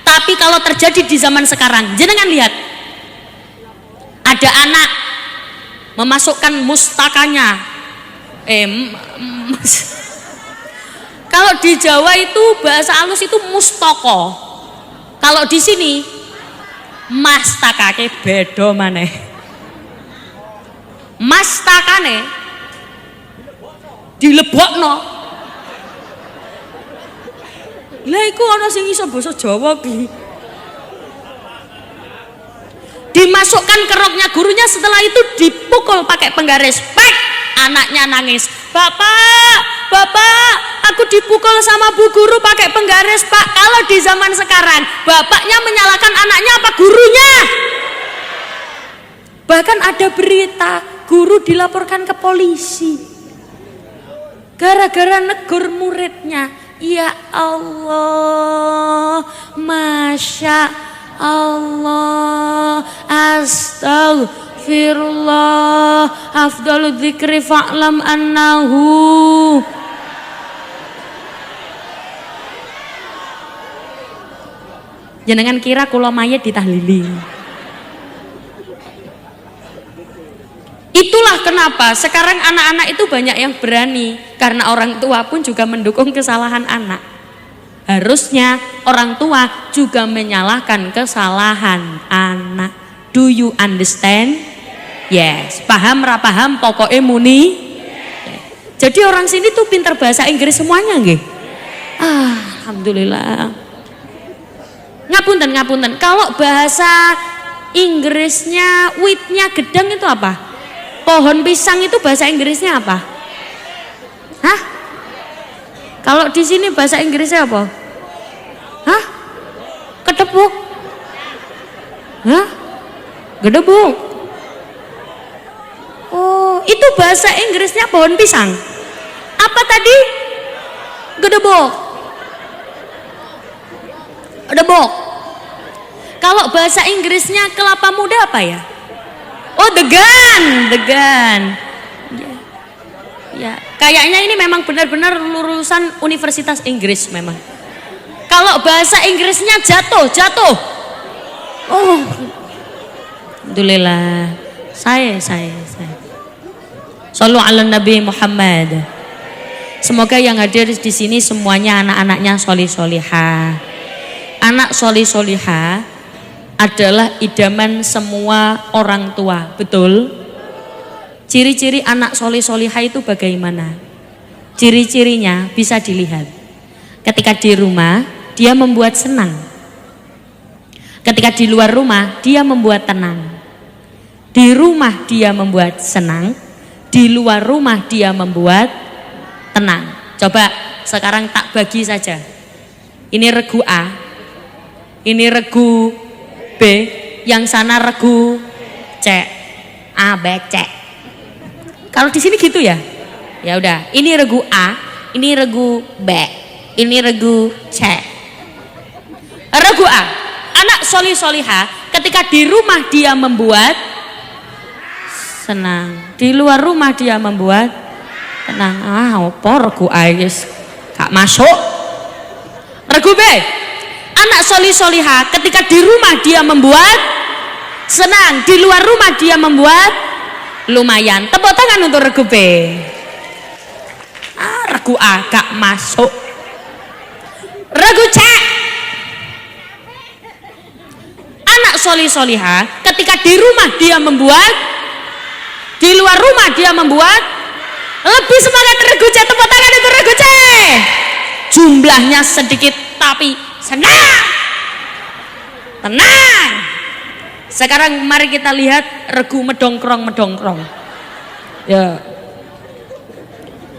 Tapi kalau terjadi di zaman sekarang, jenengan lihat, ada anak memasukkan mustakanya, kalau di Jawa itu bahasa halus itu mustoko, kalau di sini mastakake bedo maneh. Mastakane dilebokno. Lah iku ana sing iso basa Jawa ki. Dimasukkan ke roknya gurunya, setelah itu dipukul pakai penggaris. Pek, anaknya nangis. Bapak, aku dipukul sama bu guru pakai penggaris, Pak. Kalau di zaman sekarang, bapaknya menyalahkan anaknya apa gurunya? Bahkan ada berita, guru dilaporkan ke polisi gara-gara negur muridnya. Ya Allah, Masya Allah, astagfirullah, afdalu dzikri fa'lam annahu. Jenengan kira kula mayit ditahlili? Itulah kenapa sekarang anak-anak itu banyak yang berani, karena orang tua pun juga mendukung kesalahan anak. Harusnya orang tua juga menyalahkan kesalahan anak. Do you understand? Yes. Paham ra paham pokoknya muni. Jadi orang sini tuh pintar bahasa Inggris semuanya nggih. Alhamdulillah. Ngapunten, ngapunten. Kalau bahasa Inggrisnya witnya gedang itu apa? Pohon pisang itu bahasa Inggrisnya apa? Hah? Kalau di sini bahasa Inggrisnya apa? Hah? Kedebuk? Hah? Gedebuk? Oh, itu bahasa Inggrisnya pohon pisang. Apa tadi? Gedebuk. Gedebuk. Kalau bahasa Inggrisnya kelapa muda apa ya? Oh, degan, degan. Ya, ya. Kayaknya ini memang benar-benar lulusan Universitas Inggris memang. Kalau bahasa Inggrisnya jatuh, jatuh. Oh, alhamdulillah. Saya. Shallu ala Nabi Muhammad. Semoga yang hadir di sini semuanya anak-anaknya solih-solihah. Anak solih-solihah adalah idaman semua orang tua, betul? Ciri-ciri anak solih-solihah itu bagaimana? Ciri-cirinya bisa dilihat. Ketika di rumah, dia membuat senang. Ketika di luar rumah, dia membuat tenang. Di rumah dia membuat senang, di luar rumah dia membuat tenang. Coba sekarang tak bagi saja. Ini regu A, ini regu B, yang sana regu C. A, B, C. Kalau di sini gitu ya? Ya udah, ini regu A, ini regu B, ini regu C. Regu A, anak solih-solihah ketika di rumah dia membuat senang, di luar rumah dia membuat tenang. Apa regu A guys? Gak masuk. Regu B, anak solih-solihah ketika di rumah dia membuat senang, di luar rumah dia membuat lumayan. Tepuk tangan untuk regu B. Regu A gak masuk. Regu C, anak solih-solihah ketika di rumah dia membuat, di luar rumah dia membuat lebih semangat. Regu C, tepuk tangan untuk regu C. Jumlahnya sedikit tapi senang, tenang. Sekarang mari kita lihat regu medongkrong. Ya.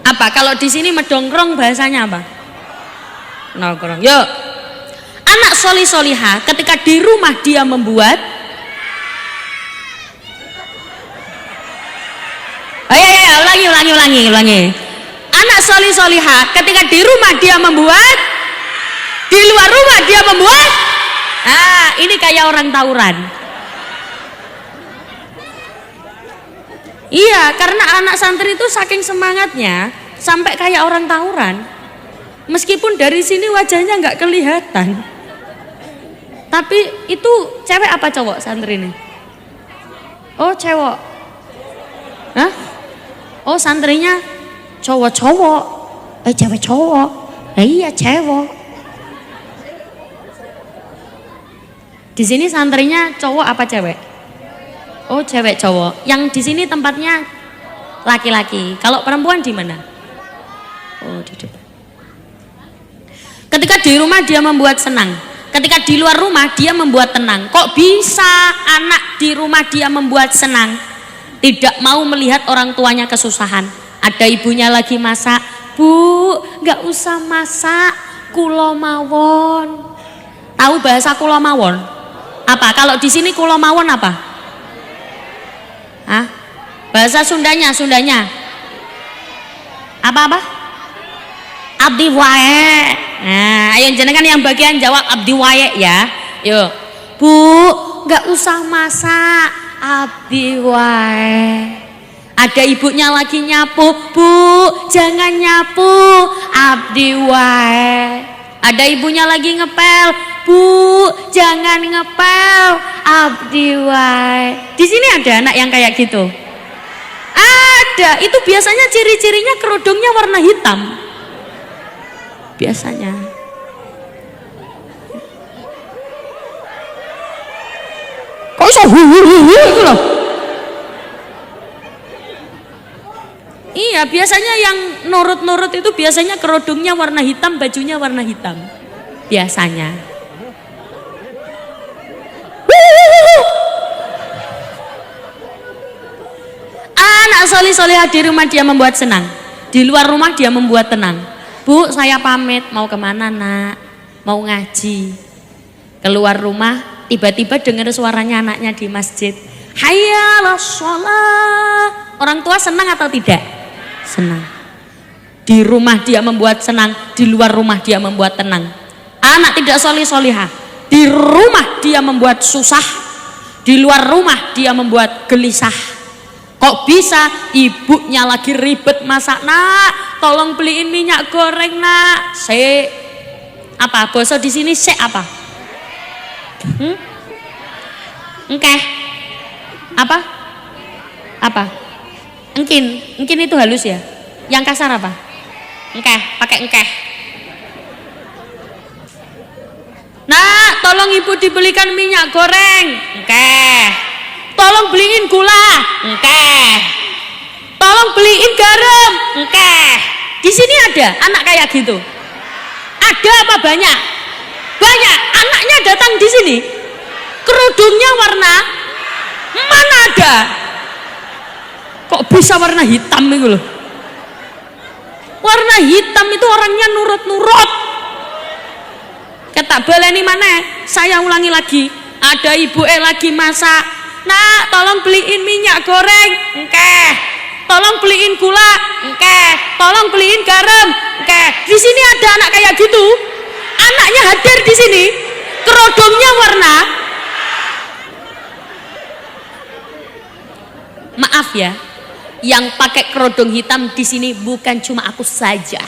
Apa kalau di sini medongkrong bahasanya apa? Nongkrong. Yuk. Anak solih-solihah ketika di rumah dia membuat, ulangi. Anak solih-solihah ketika di rumah dia membuat, di luar rumah dia membuat. Ini kayak orang tawuran. Iya, karena anak santri itu saking semangatnya sampai kayak orang tawuran. Meskipun dari sini wajahnya nggak kelihatan, tapi itu cewek apa cowok santri ini? Oh, cewek. Hah? Oh, santrinya cowok-cowok. Cewek cowok. Iya, cewek. Di sini santrinya cowok apa cewek? Oh, cewek cowok. Yang di sini tempatnya laki-laki. Kalau perempuan di mana? Oh, di depan. Ketika di rumah dia membuat senang, ketika di luar rumah dia membuat tenang. Kok bisa anak di rumah dia membuat senang? Tidak mau melihat orang tuanya kesusahan. Ada ibunya lagi masak, Bu, nggak usah masak, kulo mawon. Tahu bahasa kulo mawon? Apa? Kalau di sini kulo mawon apa? Hah? Bahasa Sundanya. Apa? Abdi wae. Nah, ayo jenengan yang bagian jawab abdi wae ya. Yuk. Bu, nggak usah masak, abdi wae. Ada ibunya lagi nyapu, Bu, jangan nyapu, abdi wae. Ada ibunya lagi ngepel, Bu, jangan ngepel, abdi wae. Di sini ada anak yang kayak gitu? Ada. Itu biasanya ciri-cirinya kerudungnya warna hitam. Biasanya. Kok iso itu loh? Iya, biasanya yang nurut-nurut itu biasanya kerudungnya warna hitam, bajunya warna hitam. Biasanya. soleh-solehah di rumah dia membuat senang, di luar rumah dia membuat tenang. Bu, saya pamit, mau kemana nak? Mau ngaji. Keluar rumah, tiba-tiba dengar suaranya anaknya di masjid. Hayya 'alas shalah. Orang tua senang atau tidak? Senang. Di rumah dia membuat senang, di luar rumah dia membuat tenang. Anak tidak soleh-solehah, di rumah dia membuat susah, di luar rumah dia membuat gelisah. Kok bisa? Ibunya lagi ribet masak, nak tolong beliin minyak goreng nak. Apa boso di sini apa? Engkeh apa? Engkin itu halus ya. Yang kasar apa? Engkeh, pakai engkeh. Nak, tolong ibu dibelikan minyak goreng. Engkeh. Tolong beliin gula. Engkeh. Tolong beliin garam. Engkeh. Di sini ada anak kayak gitu. Ada apa banyak? Banyak. Anaknya datang di sini. Kerudungnya warna mana ada? Kok bisa warna hitam itu loh? Warna hitam itu orangnya nurut-nurut. Kata baleni mana? Saya ulangi lagi. Ada ibu lagi masak. Nak, tolong beliin minyak goreng. Engkeh. Tolong beliin gula. Engkeh. Tolong beliin garam. Engkeh. Di sini ada anak kayak gitu. Anaknya hadir di sini. Kerodongnya warna. Maaf ya. Yang pakai kerodong hitam di sini bukan cuma aku saja.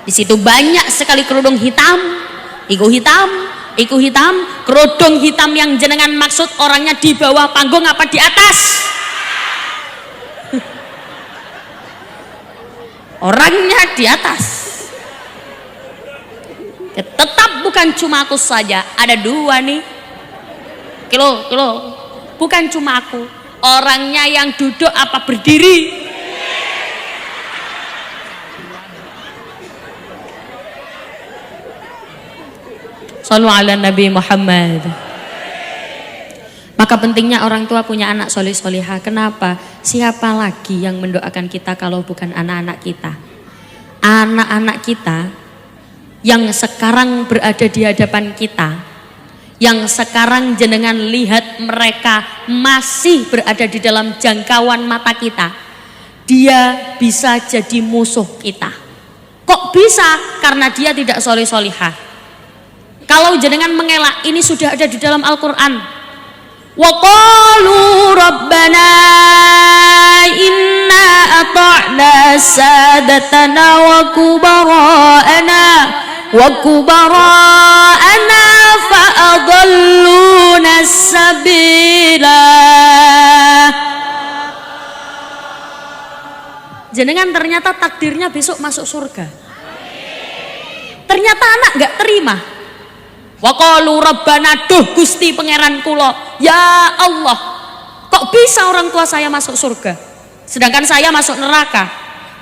Di situ banyak sekali kerodong hitam, iku hitam, kerodong hitam yang jenengan maksud orangnya di bawah panggung apa di atas? Orangnya di atas. Tetap bukan cuma aku saja, ada dua nih. Kilo, bukan cuma aku. Orangnya yang duduk apa berdiri? Shallu ala Nabi Muhammad. Maka pentingnya orang tua punya anak soleh-solehah. Kenapa? Siapa lagi yang mendoakan kita kalau bukan anak-anak kita? Anak-anak kita yang sekarang berada di hadapan kita, yang sekarang jenengan lihat mereka masih berada di dalam jangkauan mata kita, dia bisa jadi musuh kita. Kok bisa? Karena dia tidak soleh-solehah. Kalau jenengan mengelak, ini sudah ada di dalam Al-Quran. Wa qalu rabbana inna ata'na sadatana wa kubara'ana fa'adalluna sabila. Jenengan ternyata takdirnya besok masuk surga. Ternyata anak gak terima. Wa qalu rabbana, duh Gusti pangeran kula, ya Allah, kok bisa orang tua saya masuk surga sedangkan saya masuk neraka?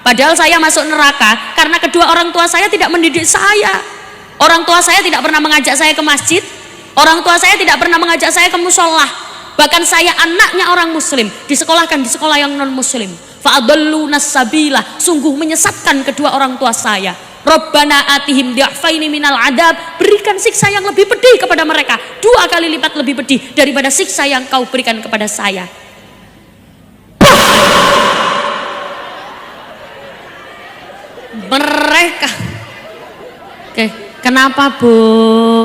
Padahal saya masuk neraka karena kedua orang tua saya tidak mendidik saya. Orang tua saya tidak pernah mengajak saya ke masjid. Orang tua saya tidak pernah mengajak saya ke musola. Bahkan saya anaknya orang muslim, disekolahkan di sekolah yang non muslim. Fa'adalluna sabila, sungguh menyesatkan kedua orang tua saya. Rabbana atihim di'faini minal adab, berikan siksa yang lebih pedih kepada mereka, 2 kali lipat lebih pedih daripada siksa yang kau berikan kepada saya. Mereka kenapa bu?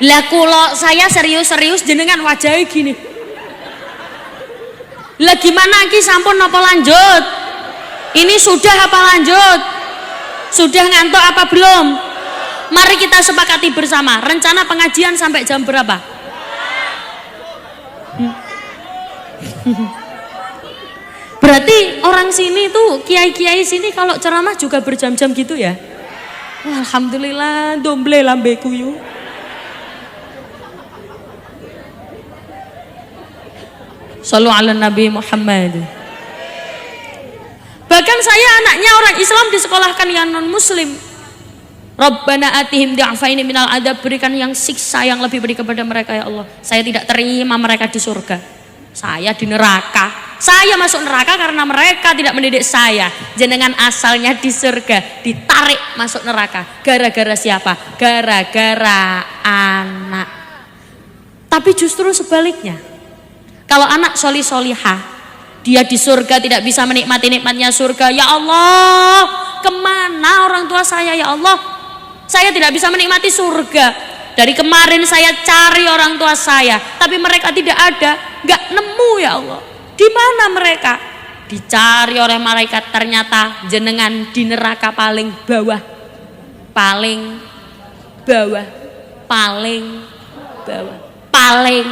Lah kulo saya serius-serius jenengan wajahnya gini. Lah gimana ki sampun apa lanjut? Ini sudah apa lanjut? Sudah ngantuk apa belum? Mari kita sepakati bersama. Rencana pengajian sampai jam berapa? Berarti orang sini tuh, kiai-kiai sini kalau ceramah juga berjam-jam gitu ya? Wah, alhamdulillah, domble lambeku yuk. Shallu ala Nabi Muhammad. Bahkan saya anaknya orang Islam disekolahkan yang non muslim. Rabbana atihim di'faini minal adab, berikan yang siksa yang lebih pedih kepada mereka ya Allah. Saya tidak terima mereka di surga, saya di neraka. Saya masuk neraka karena mereka tidak mendidik saya. Jenengan asalnya di surga, ditarik masuk neraka. Gara-gara siapa? Gara-gara anak. Tapi justru sebaliknya. Kalau anak solihah, dia di surga tidak bisa menikmati nikmatnya surga. Ya Allah, kemana orang tua saya ya Allah? Saya tidak bisa menikmati surga. Dari kemarin saya cari orang tua saya, tapi mereka tidak ada, nggak nemu ya Allah. Di mana mereka? Dicari oleh malaikat, ternyata jenengan di neraka paling bawah, paling bawah, paling bawah, paling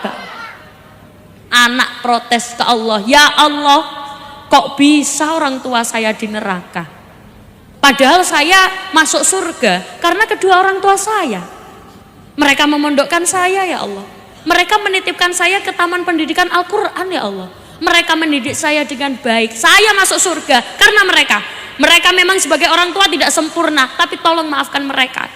bawah. Anak protes ke Allah, ya Allah, kok bisa orang tua saya di neraka? Padahal saya masuk surga karena kedua orang tua saya. Mereka memondokkan saya ya Allah. Mereka menitipkan saya ke taman pendidikan Al-Quran ya Allah. Mereka mendidik saya dengan baik. Saya masuk surga karena mereka. Mereka memang sebagai orang tua tidak sempurna, tapi tolong maafkan mereka.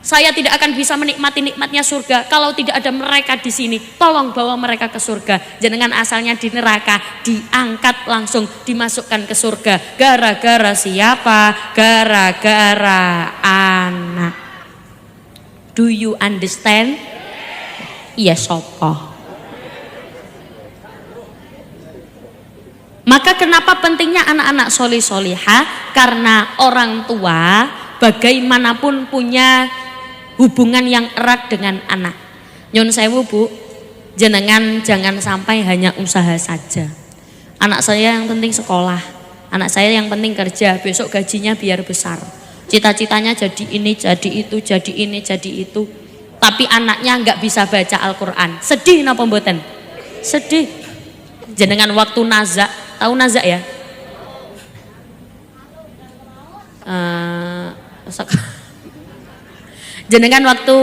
Saya tidak akan bisa menikmati nikmatnya surga kalau tidak ada mereka di sini. Tolong bawa mereka ke surga. Jenengan asalnya di neraka, diangkat langsung dimasukkan ke surga. Gara-gara siapa? Gara-gara anak. Do you understand? Iya sopo. Maka kenapa pentingnya anak-anak solihah? Karena orang tua bagaimanapun punya hubungan yang erat dengan anak. Nyun sewu Bu, jenengan jangan sampai hanya usaha saja. Anak saya yang penting sekolah, anak saya yang penting kerja, besok gajinya biar besar. Cita-citanya jadi ini, jadi itu, jadi ini, jadi itu. Tapi anaknya nggak bisa baca Al-Quran. Sedih napa mboten? Sedih. Jenengan waktu nazak, tahu nazak ya? Jenengan waktu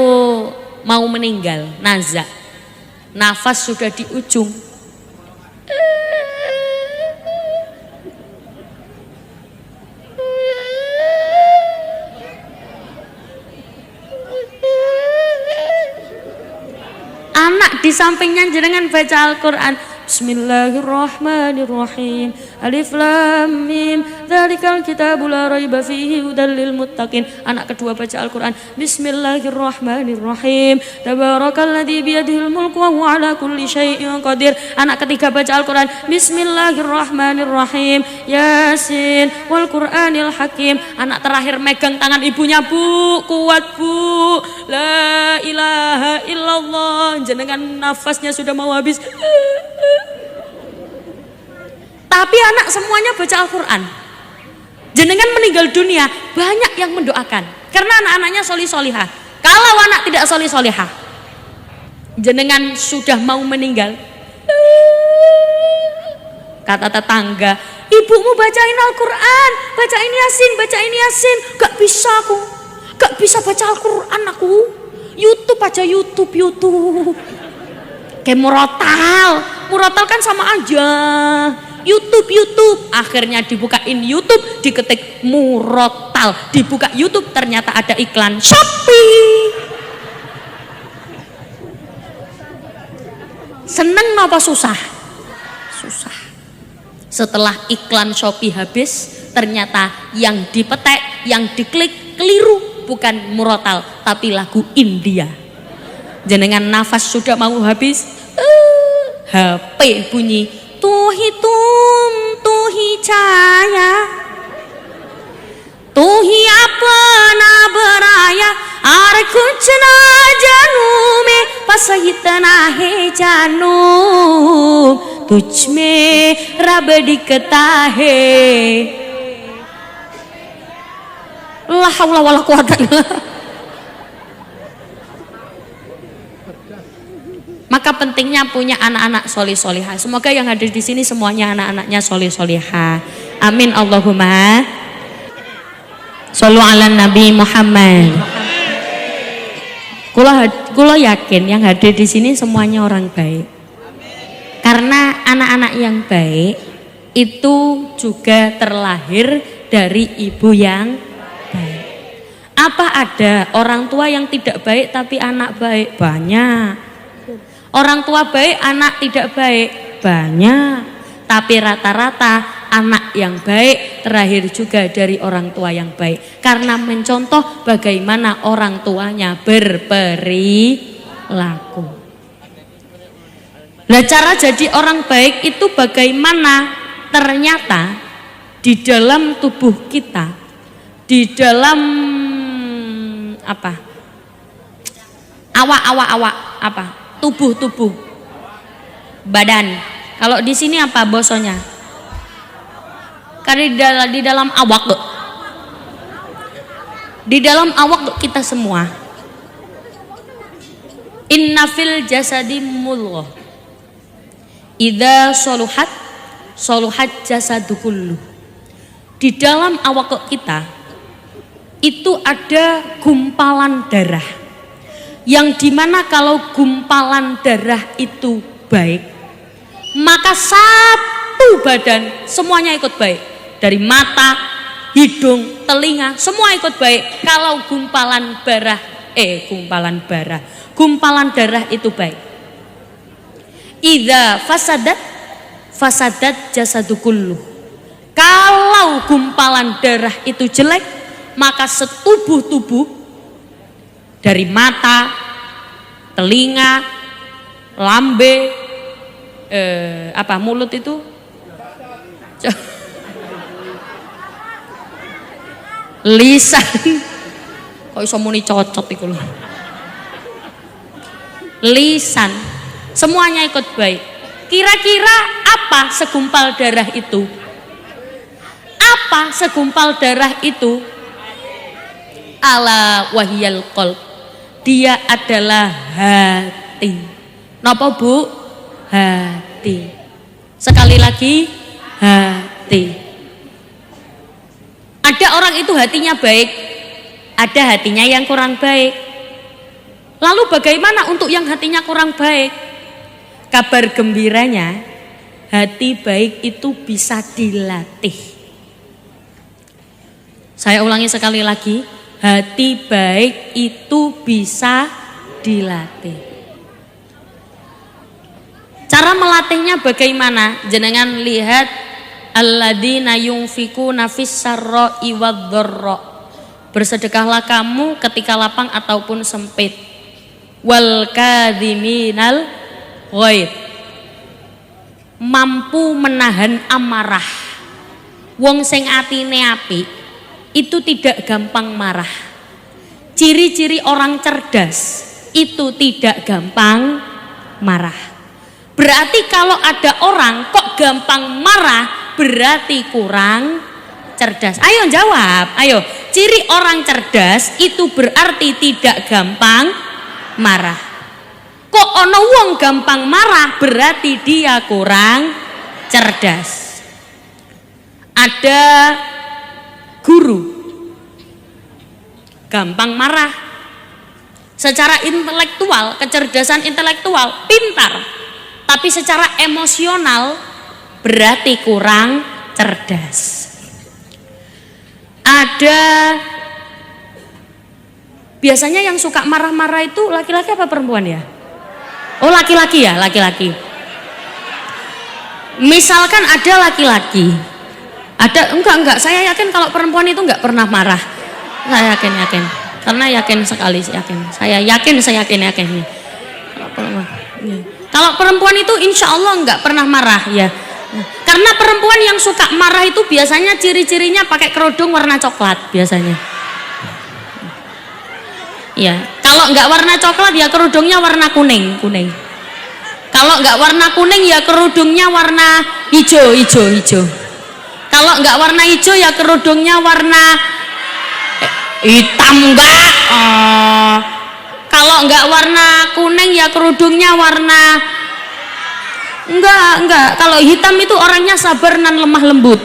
mau meninggal, nazak, nafas sudah di ujung. Anak di sampingnya jenengan baca Al-Quran. Bismillahirrahmanirrahim. Alif lam mim. Dzalikal kitabu la raiba fihi hudal lil muttaqin. Anak kedua baca Al-Quran. Bismillahirrahmanirrahim. Tabarakalladzi biyadihil mulku wa huwa ala kulli syai'in qadir. Anak ketiga baca Al-Quran. Bismillahirrahmanirrahim. Yasin wal Qur'anil hakim. Anak terakhir megang tangan ibunya, Bu, kuat Bu. La ilaha illallah. Jenengan nafasnya sudah mau habis. Tapi anak semuanya baca Al-Quran. Jenengan meninggal dunia, banyak yang mendoakan karena anak-anaknya solihah. Kalau anak tidak solihah, jenengan sudah mau meninggal, kata tetangga, ibumu bacain Al-Quran, bacain Yasin. Gak bisa aku, gak bisa baca Al-Quran aku. YouTube aja, YouTube. Kayak murotal kan sama aja. YouTube. Akhirnya dibukain YouTube, diketik murotal, dibuka YouTube ternyata ada iklan Shopee. Seneng apa susah? Susah. Setelah iklan Shopee habis, ternyata yang dipetek, yang diklik keliru, bukan murotal tapi lagu India. Jenengan nafas sudah mau habis, HP bunyi, tuhi cahaya, tuhi apna beraya, are kuchna janume pasahitna he janum, तुझमे रब दिखता है. La haula wala quwata illa. Maka pentingnya punya anak-anak solihah. Semoga yang hadir di sini semuanya anak-anaknya solihah. Amin Allahumma. Shallu ala Nabi Muhammad. Kula yakin yang hadir di sini semuanya orang baik. Karena anak-anak yang baik itu juga terlahir dari ibu yang baik. Apa ada orang tua yang tidak baik tapi anak baik? Banyak. Orang tua baik, anak tidak baik? Banyak. Tapi rata-rata anak yang baik terlahir juga dari orang tua yang baik. Karena mencontoh bagaimana orang tuanya berperilaku. Nah, cara jadi orang baik itu bagaimana? Ternyata di dalam tubuh kita, di dalam tubuh badan. Kalau di sini apa bosonya? Karena di dalam awak tuh. Di dalam awak tuh kita semua. Inna fil jasadi mudghah. Idza soluhat jasadu kullu. Di dalam awak kita itu ada gumpalan darah. Yang dimana kalau gumpalan darah itu baik, maka satu badan semuanya ikut baik. Dari mata, hidung, telinga, semua ikut baik. Kalau gumpalan darah itu baik. Idza fasadat jasadu kullu. Kalau gumpalan darah itu jelek, maka setubuh tubuh dari mata, telinga, lambe, mulut itu, lisan, kok iso muni cocot iku lho. Lisan, semuanya ikut baik. Kira-kira apa segumpal darah itu? Apa segumpal darah itu? Ala wahiyal qalb. Dia adalah hati. Napa Bu? Hati. Sekali lagi, hati. Ada orang itu hatinya baik, ada hatinya yang kurang baik. Lalu bagaimana untuk yang hatinya kurang baik? Kabar gembiranya, hati baik itu bisa dilatih. Saya ulangi sekali lagi, hati baik itu bisa dilatih. Cara melatihnya bagaimana? Jenengan lihat alladzina yunfikuna fis sarra'i wadh-dharra. Bersedekahlah kamu ketika lapang ataupun sempit. Wal kadhiminal ghaidh. Mampu menahan amarah. Wong sing atine apik itu tidak gampang marah. Ciri-ciri orang cerdas itu tidak gampang marah. Berarti kalau ada orang kok gampang marah, berarti kurang cerdas. Ayo jawab, ayo. Ciri orang cerdas itu berarti tidak gampang marah. Kok ono wong gampang marah, berarti dia kurang cerdas. Ada guru gampang marah, secara intelektual, kecerdasan intelektual pintar, tapi secara emosional berarti kurang cerdas. Ada biasanya yang suka marah-marah itu laki-laki apa perempuan ya? Oh laki-laki ya, laki-laki. Misalkan ada laki-laki, ada enggak, saya yakin kalau perempuan itu enggak pernah marah. Saya yakin, karena yakin sekali, saya yakin. Kalau perempuan itu insya Allah enggak pernah marah ya. Karena perempuan yang suka marah itu biasanya ciri-cirinya pakai kerudung warna coklat biasanya. Ya, kalau enggak warna coklat ya kerudungnya warna kuning. Kalau enggak warna kuning ya kerudungnya warna hijau. Kalau enggak warna hijau ya kerudungnya warna hitam enggak. Kalau enggak warna kuning ya kerudungnya warna enggak. Kalau hitam itu orangnya sabar dan lemah lembut.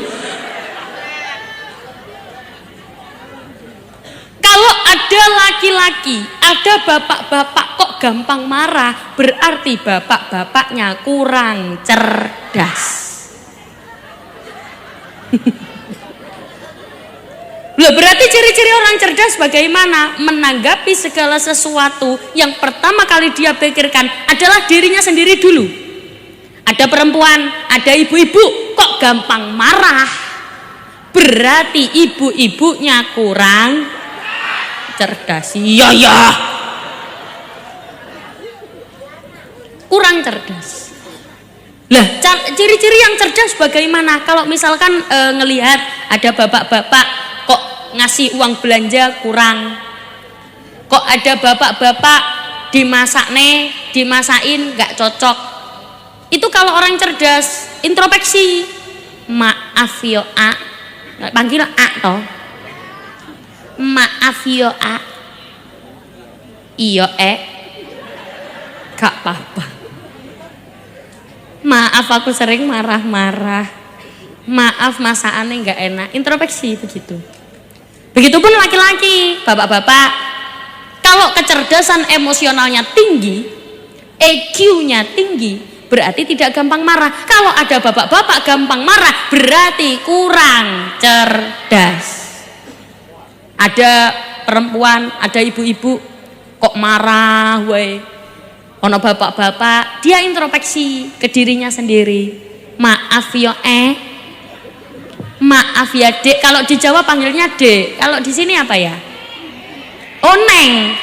Kalau ada laki-laki, ada bapak-bapak kok gampang marah, berarti bapak-bapaknya kurang cerdas. Loh, berarti ciri-ciri orang cerdas bagaimana? Menanggapi segala sesuatu yang pertama kali dia pikirkan adalah dirinya sendiri dulu. Ada perempuan, ada ibu-ibu gampang marah berarti ibu-ibunya kurang cerdas. Iya ya, kurang cerdas. Lah ciri-ciri yang cerdas bagaimana? Kalau misalkan ngelihat ada bapak-bapak kok ngasih uang belanja kurang, kok ada bapak-bapak dimasain nggak cocok, itu kalau orang cerdas introspeksi. Maaf yo A, panggil A toh. Maaf yo A, iyo gak apa-apa. Maaf aku sering marah-marah, maaf masakannya nggak enak, introspeksi begitu. Begitupun laki-laki, bapak-bapak, kalau kecerdasan emosionalnya tinggi, EQ-nya tinggi, berarti tidak gampang marah. Kalau ada bapak-bapak gampang marah, berarti kurang cerdas. Ada perempuan, ada ibu-ibu kok marah, weh. Ono bapak-bapak, dia introspeksi ke dirinya sendiri. Maaf yo maaf ya dek. Kalau di Jawa panggilnya dek, kalau di sini apa ya? Oh neng.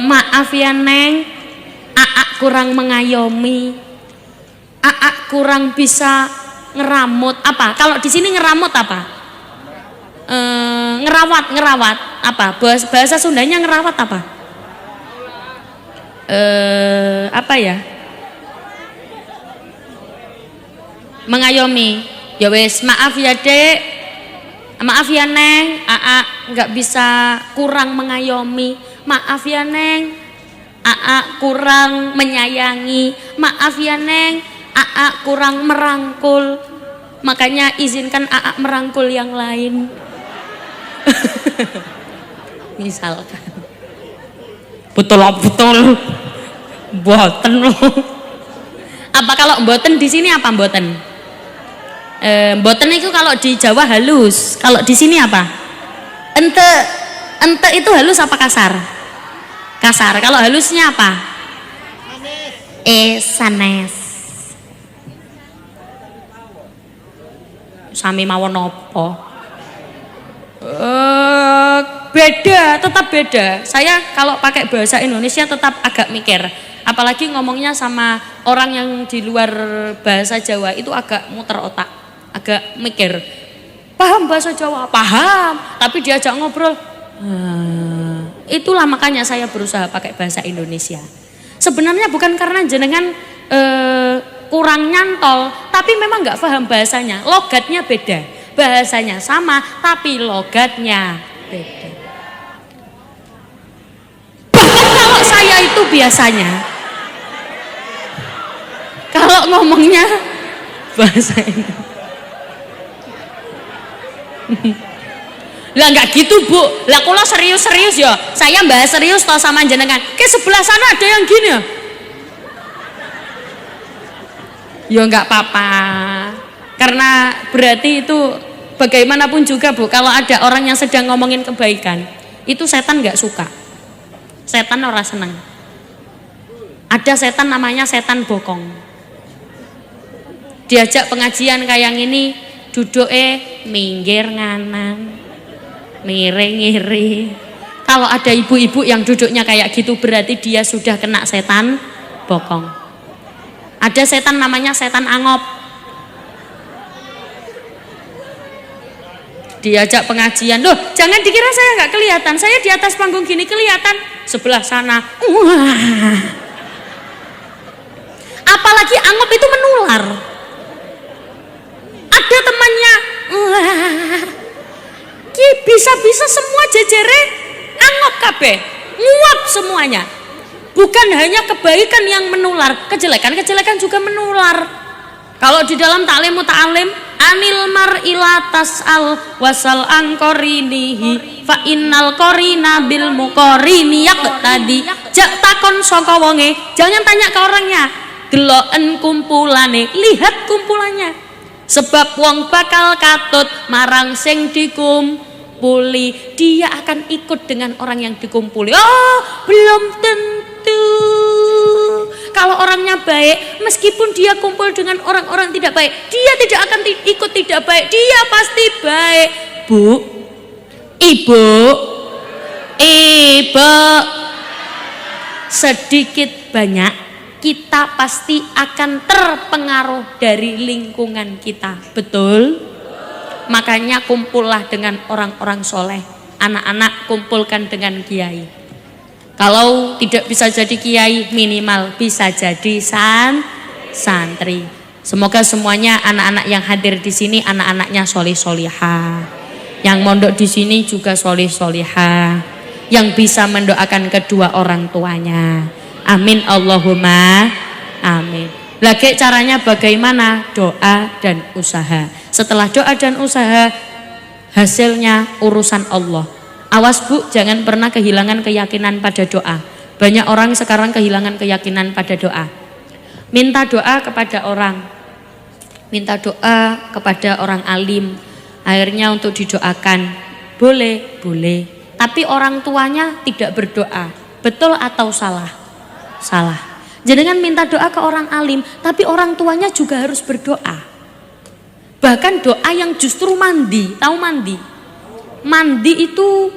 Maaf ya neng, Aa kurang mengayomi, Aa kurang bisa ngeramut. Apa? Kalau di sini ngeramut apa? Ngerawat apa? Bahasa Sundanya ngerawat apa? Apa ya? Mengayomi. Ya wes, maaf ya dek, maaf ya neng, Aa nggak bisa, kurang mengayomi. Maaf ya neng, Aa kurang menyayangi. Maaf ya neng, Aa kurang merangkul. Makanya izinkan Aa merangkul yang lain. Misalkan. Betul. Mboten loh. Apa kalau mboten di sini apa mboten? Mboten itu kalau di Jawa halus. Kalau di sini apa? Ente itu halus apa kasar? Kasar. Kalau halusnya apa? Sanes. Sami mawon apa? Beda, tetap beda. Saya kalau pakai bahasa Indonesia tetap agak mikir. Apalagi ngomongnya sama orang yang di luar bahasa Jawa itu agak muter otak, agak mikir. Paham bahasa Jawa? Paham, tapi diajak ngobrol. Itulah makanya saya berusaha pakai bahasa Indonesia. Sebenarnya bukan karena jenengan kurang nyantol, tapi memang nggak paham bahasanya. Logatnya beda, bahasanya sama, tapi logatnya beda. Kalau saya itu biasanya kalau ngomongnya bahasa ini lah nggak gitu bu, lah kalau serius-serius ya saya bahas serius toh sama jenengan. Ke sebelah sana ada yang gini ya nggak apa-apa, karena berarti itu bagaimanapun juga bu, kalau ada orang yang sedang ngomongin kebaikan itu setan nggak suka. Setan ora seneng. Ada setan namanya setan bokong. Diajak pengajian kayak gini, duduknya minggir nganan, miring ngiri. Kalau ada ibu-ibu yang duduknya kayak gitu berarti dia sudah kena setan bokong. Ada setan namanya setan angop. Diajak pengajian, loh jangan dikira saya nggak kelihatan, saya di atas panggung gini kelihatan, sebelah sana. Apalagi angop itu menular. Ada temannya, bisa-bisa semua jejere angop kabeh, nguap semuanya. Bukan hanya kebaikan yang menular, kejelekan juga menular. Kalau di dalam taklim muta'alim, anil mar'ila tas'al wasal angkorinihi fa innal korina bil mukorini yaqtadi. Jak takon saka wonge, jangan tanya ke orangnya, deloken kumpulane, lihat kumpulannya. Sebab wong bakal katut marang sing dikumpuli, dia akan ikut dengan orang yang dikumpuli. Oh, belum tentu. Kalau orang orangnya baik, meskipun dia kumpul dengan orang-orang tidak baik, dia tidak akan ikut tidak baik, dia pasti baik. Bu, ibu, sedikit banyak kita pasti akan terpengaruh dari lingkungan kita, betul? Makanya kumpullah dengan orang-orang soleh. Anak-anak kumpulkan dengan kiai. Kalau tidak bisa jadi kiai, minimal bisa jadi santri. Semoga semuanya anak-anak yang hadir di sini anak-anaknya solih-solihah. Yang mondok di sini juga solih-solihah. Yang bisa mendoakan kedua orang tuanya. Amin Allahumma amin. Lagi caranya bagaimana? Doa dan usaha. Setelah doa dan usaha, hasilnya urusan Allah. Awas Bu, jangan pernah kehilangan keyakinan pada doa. Banyak orang sekarang kehilangan keyakinan pada doa. Minta doa kepada orang, minta doa kepada orang alim, akhirnya untuk didoakan. Boleh, boleh. Tapi orang tuanya tidak berdoa. Betul atau salah? Salah. Jangan minta doa ke orang alim, tapi orang tuanya juga harus berdoa. Bahkan doa yang justru mandi, tahu mandi? Mandi itu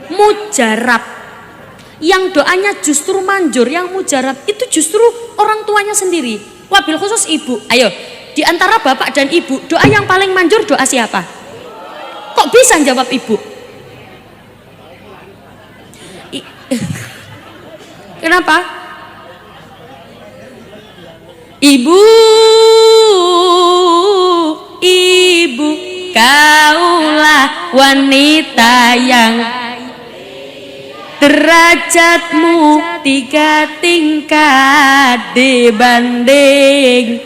mujarab. Yang doanya justru manjur, yang mujarab itu justru orang tuanya sendiri. Wabil khusus ibu. Ayo, di antara bapak dan ibu, doa yang paling manjur doa siapa? Kok bisa jawab ibu? Kenapa? Ibu, kaulah wanita yang derajatmu 3 tingkat dibanding.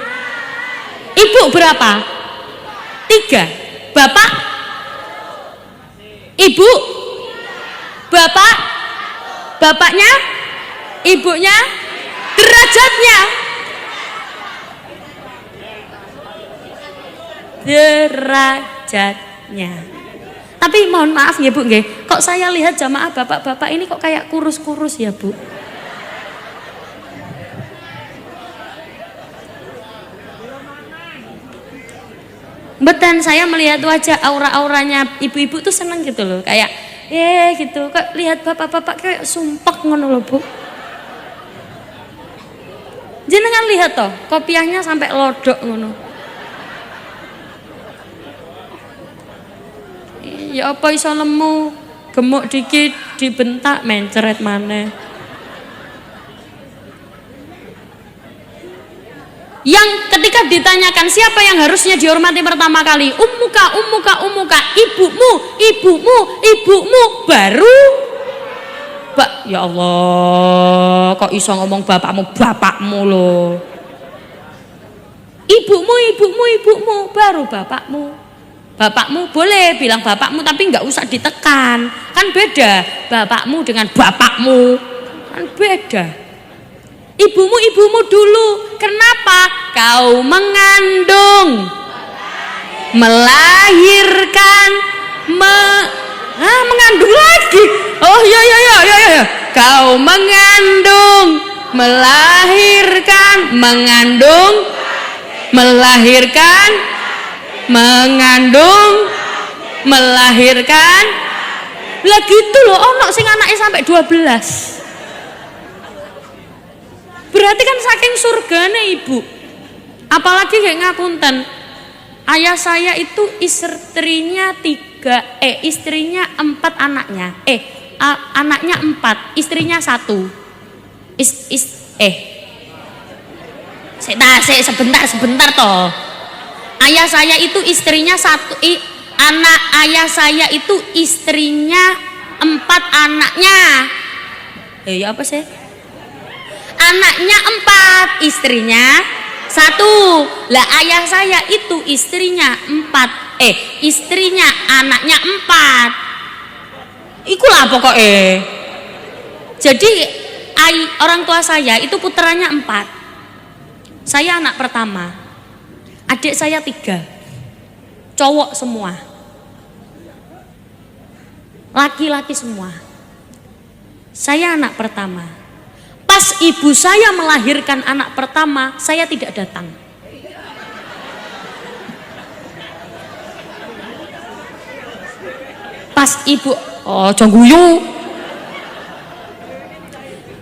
Ibu berapa? 3. Bapak? Ibu? Bapak? Bapaknya? Ibunya? Derajatnya? Derajatnya. Tapi mohon maaf ya Bu, nggih. Kok saya lihat jamaah bapak-bapak ini kok kayak kurus-kurus ya Bu? Betul, saya melihat wajah aura-auranya ibu-ibu tuh seneng gitu loh, kayak gitu. Kok lihat bapak-bapak kayak sumpek ngono loh Bu. Jenengan lihat toh, kopiahnya sampai lodok ngono. Ya apa iso lemu, gemuk dikit dibentak mencret maneh. Yang ketika ditanyakan siapa yang harusnya dihormati pertama kali, ummuka, ibumu, baru ya Allah, kok iso ngomong bapakmu loh. Ibumu, baru bapakmu. Bapakmu boleh bilang bapakmu, tapi nggak usah ditekan, kan beda. Bapakmu dengan bapakmu kan beda. Ibumu dulu. Kenapa? Kau mengandung, melahirkan, mengandung lagi. Oh ya. Kau mengandung, melahirkan, melahirkan. Lah gitu loh, ono sing anake sampai 12. Berarti kan saking surgane ibu. Apalagi kayak ngapunten. Ayah saya itu istrinya 4 anaknya. Anaknya 4, istrinya 1. Sebentar toh. Ayah saya itu istrinya 1, anak ayah saya itu istrinya 4 anaknya. Ya apa sih? Anaknya 4, istrinya 1. Lah ayah saya itu istrinya 4, istrinya anaknya 4. Iku lah pokoknya. Jadi orang tua saya itu putranya 4. Saya anak pertama. Adik saya 3. Cowok semua. Laki-laki semua. Saya anak pertama. Pas ibu saya melahirkan anak pertama, saya tidak datang. Pas ibu, jongguyu.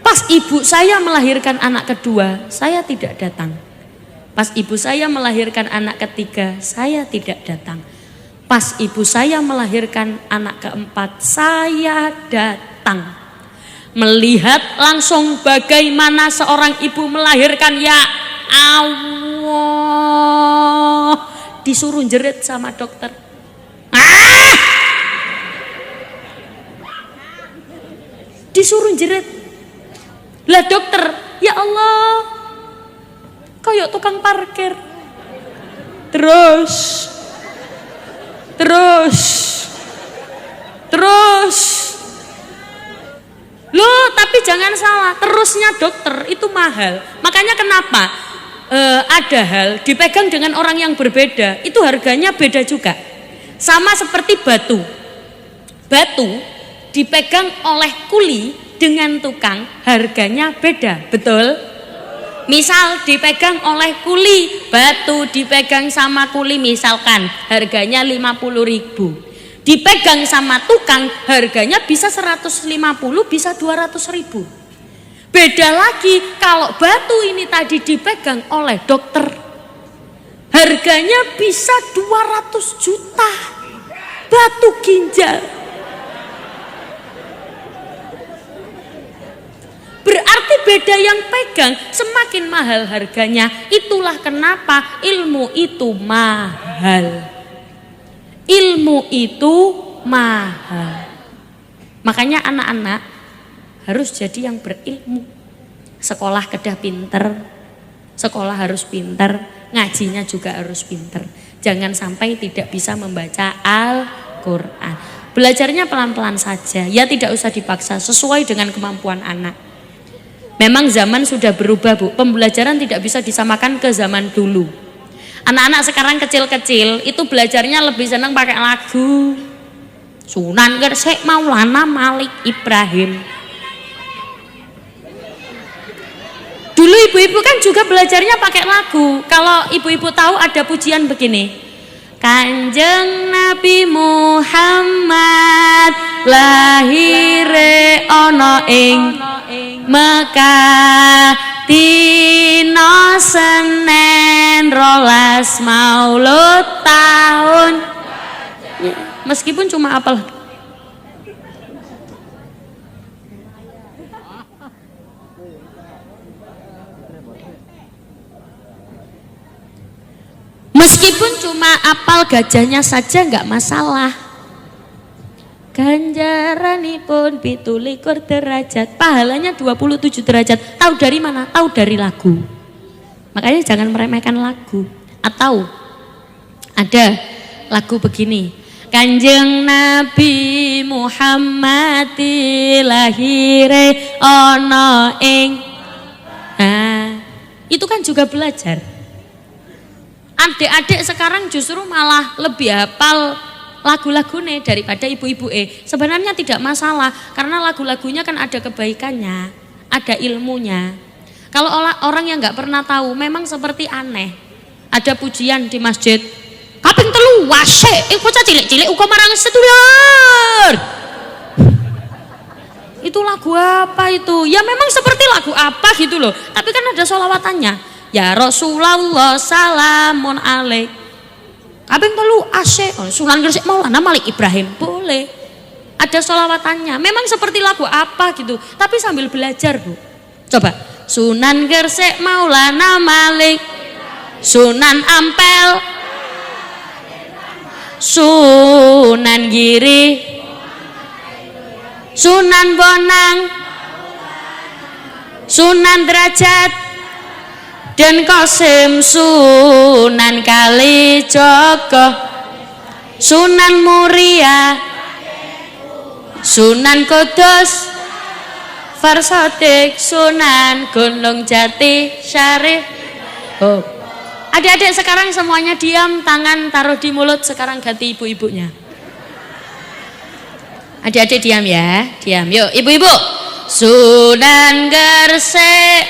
Pas ibu saya melahirkan anak kedua, saya tidak datang. Pas ibu saya melahirkan anak ketiga, saya tidak datang. Pas ibu saya melahirkan anak keempat, saya datang. Melihat langsung bagaimana seorang ibu melahirkan, ya Allah, disuruh jerit sama dokter. Disuruh jerit. Lah dokter, ya Allah, kayak tukang parkir. Terus. Loh, tapi jangan salah, terusnya dokter itu mahal. Makanya kenapa ada hal dipegang dengan orang yang berbeda, itu harganya beda juga. Sama seperti batu. Batu dipegang oleh kuli dengan tukang, harganya beda, betul? Misal dipegang oleh kuli, batu dipegang sama kuli misalkan harganya 50.000. Dipegang sama tukang harganya bisa 150, bisa 200.000. Beda lagi kalau batu ini tadi dipegang oleh dokter, harganya bisa 200 juta. Batu ginjal. Berarti beda yang pegang, semakin mahal harganya. Itulah kenapa ilmu itu mahal. Ilmu itu mahal. Makanya anak-anak harus jadi yang berilmu. Sekolah kedah pinter, sekolah harus pinter, ngajinya juga harus pinter. Jangan sampai tidak bisa membaca Al-Quran. Belajarnya pelan-pelan saja, ya tidak usah dipaksa, sesuai dengan kemampuan anak. Memang zaman sudah berubah, Bu. Pembelajaran tidak bisa disamakan ke zaman dulu. Anak-anak sekarang kecil-kecil itu belajarnya lebih senang pakai lagu. Sunan Gresik Maulana Malik Ibrahim. Dulu ibu-ibu kan juga belajarnya pakai lagu. Kalau ibu-ibu tahu ada pujian begini. Kanjeng Nabi Muhammad lahire ana ing Mekah dina Senin 12 Maulud tahun. Ya, meskipun cuma apel. Meskipun cuma apal gajahnya saja nggak masalah. Ganjaranipun 17 derajat, pahalanya 27 derajat. Tahu dari mana? Tahu dari lagu. Makanya jangan meremehkan lagu. Atau ada lagu begini. Kanjeng Nabi Muhammad lahire ana ing. Nah, itu kan juga belajar. Adik-adik sekarang justru malah lebih hafal lagu-lagunya daripada ibu-ibu. Sebenarnya tidak masalah karena lagu-lagunya kan ada kebaikannya, ada ilmunya. Kalau orang yang nggak pernah tahu memang seperti aneh. Ada pujian di masjid, kaping telu wasik, bocah cilik-cilik uga marang sedulur. Itu lagu apa itu? Ya memang seperti lagu apa gitu loh. Tapi kan ada sholawatannya. Ya Rasulullah salamun alaik. Kaping telu asyik, Sunan Gresik Maulana Malik Ibrahim, boleh. Ada sholawatannya. Memang seperti lagu apa gitu, tapi sambil belajar, Bu. Coba, Sunan Gresik Maulana Malik, Sunan Ampel, Sunan Giri, Sunan Bonang, Sunan Derajat, dan Qasim, Sunan Kalijogo, Sunan Muria, Sunan Kudus, Farsodik, Sunan Gunung Jati Syarif. Oh. Adik-adik sekarang semuanya diam, tangan taruh di mulut, sekarang ganti ibu-ibunya. Adik-adik diam ya, diam. Yuk ibu-ibu, Sunan Gresik,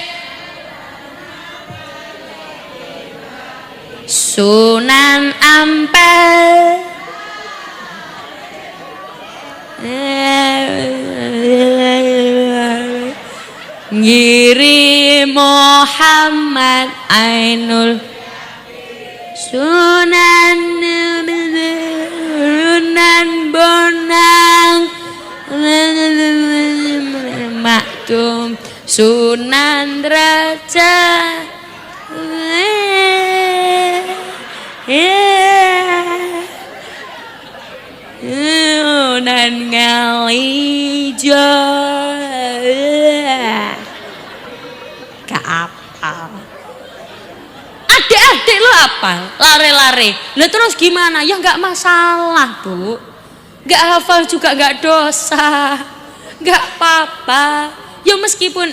Sunan Ampel, Giri Muhammad Ainul, Sunan Bonang, Maktum, Sunan Raja, Sunan Ngalijo, gak apal. Adik-adik lo apal, lare-lare. Lah terus gimana? Ya nggak masalah, Bu. Nggak hafal juga nggak dosa, nggak apa-apa. Ya meskipun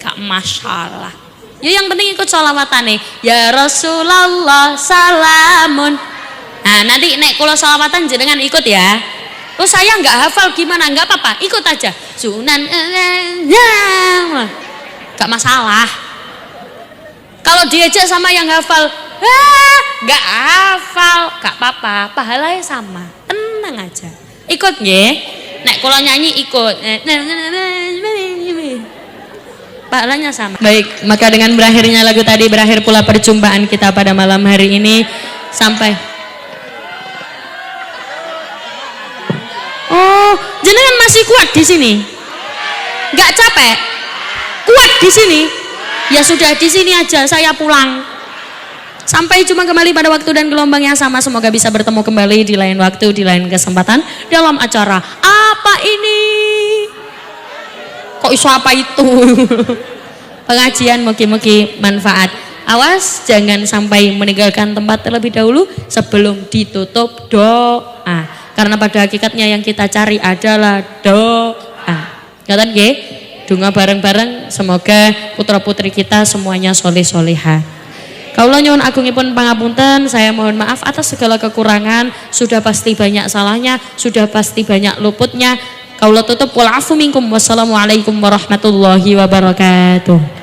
nggak masalah. Ya yang penting ikut sholawatan nih. Ya Rasulullah salamun. Nah nanti nek kalau sholawatan jenengan ikut ya. Oh saya nggak hafal gimana? Nggak apa-apa, ikut aja. Sunan, nggak masalah. Kalau diajak sama yang hafal, nggak hafal, nggak apa-apa, pahalanya sama, tenang aja. Ikut nggih. Nek kalau nyanyi ikut. Pahalanya sama. Baik, maka dengan berakhirnya lagu tadi berakhir pula perjumpaan kita pada malam hari ini. Sampai. Oh, jenengan masih kuat di sini? Nggak capek? Kuat di sini? Ya sudah di sini aja, saya pulang. Sampai jumpa kembali pada waktu dan gelombang yang sama. Semoga bisa bertemu kembali di lain waktu, di lain kesempatan dalam acara Apa Ini? Kok iso apa itu? Pengajian mugi-mugi manfaat. Awas jangan sampai meninggalkan tempat terlebih dahulu sebelum ditutup doa. Karena pada hakikatnya yang kita cari adalah doa. Ngaten nggih? Donga bareng-bareng, semoga putra-putri kita semuanya soleh-soleha. Kaula nyuwun agungipun pangapunten, saya mohon maaf atas segala kekurangan, sudah pasti banyak salahnya, sudah pasti banyak luputnya. Kaula tutup, wal afu minkum, wassalamualaikum warahmatullahi wabarakatuh.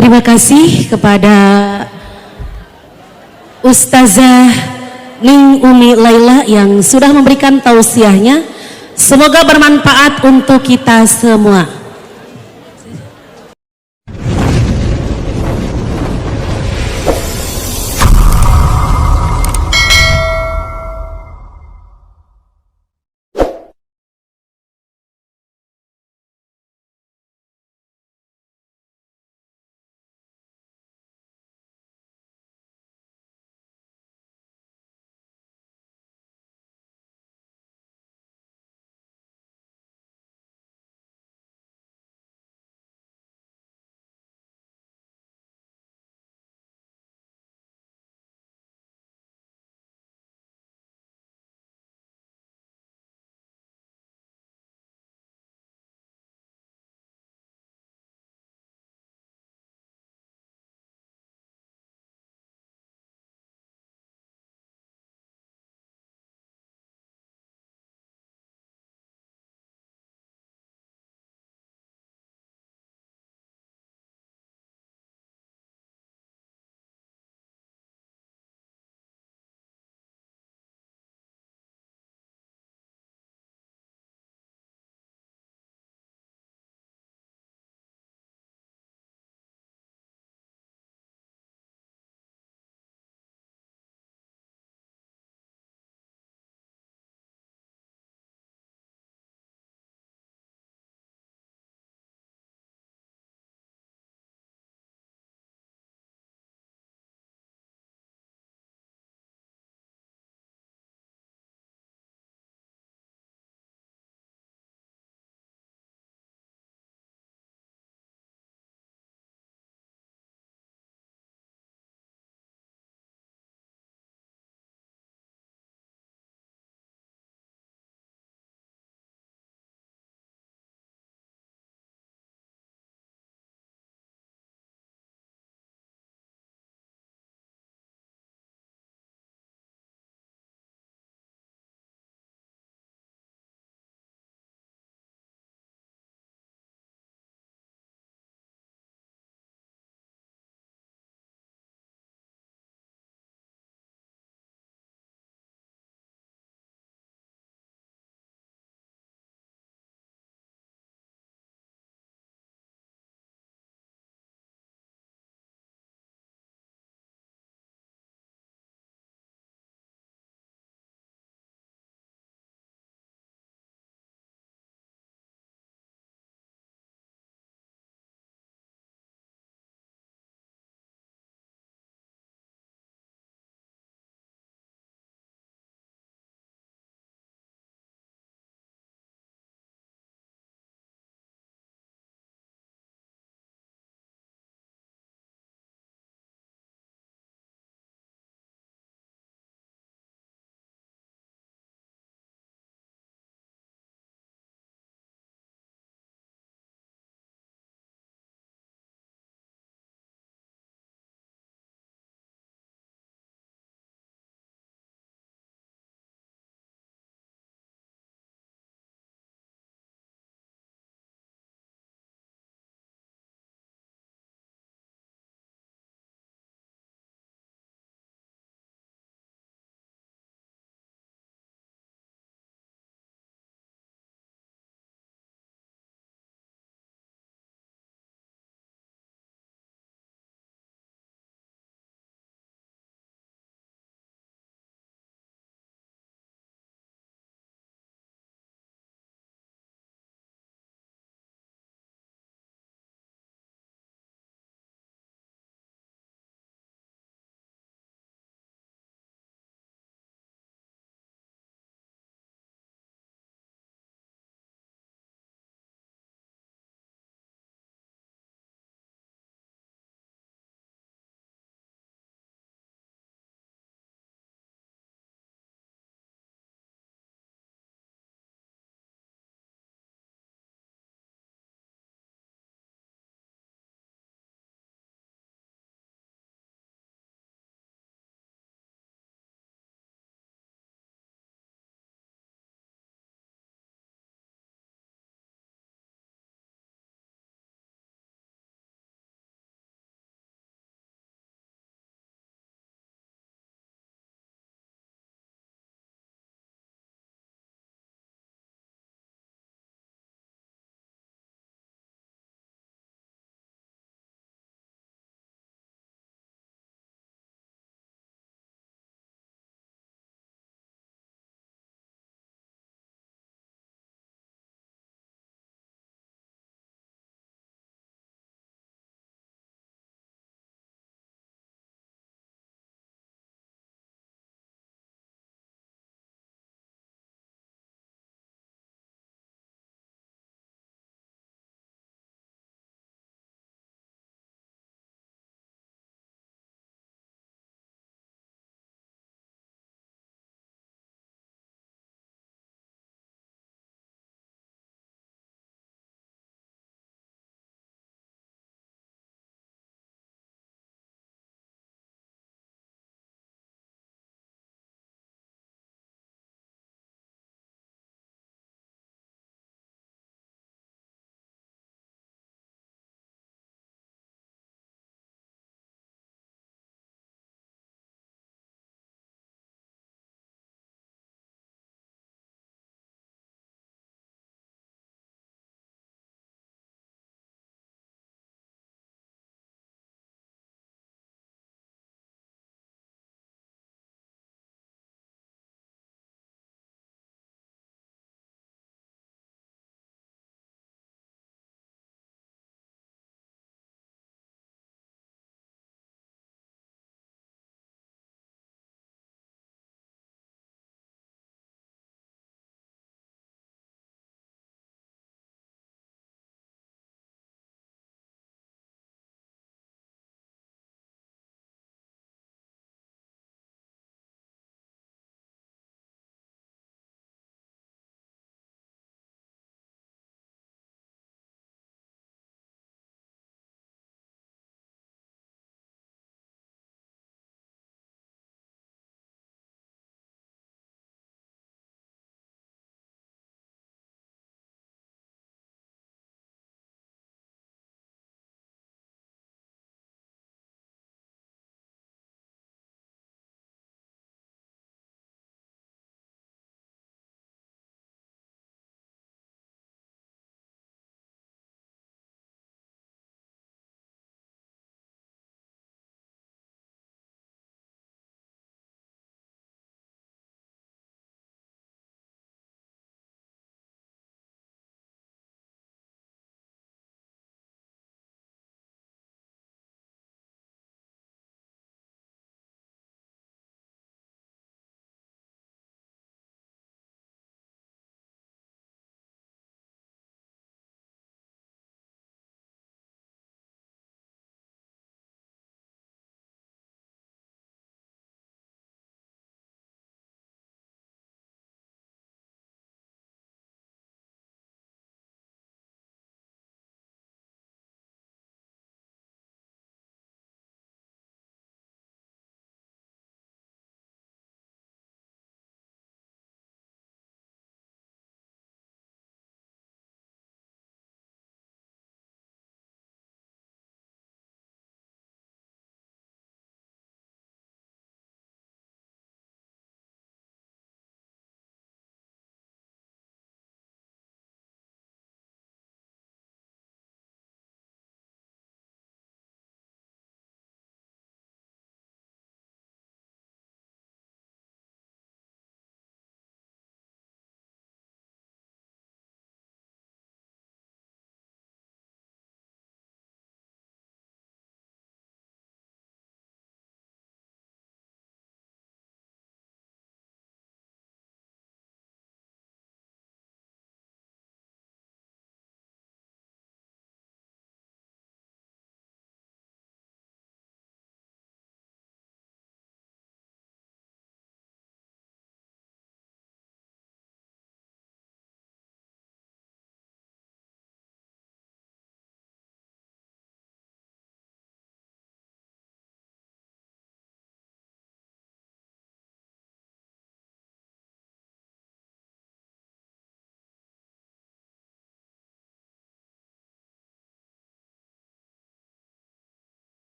Terima kasih kepada Ustazah Ning Umi Laila yang sudah memberikan tausiahnya. Semoga bermanfaat untuk kita semua.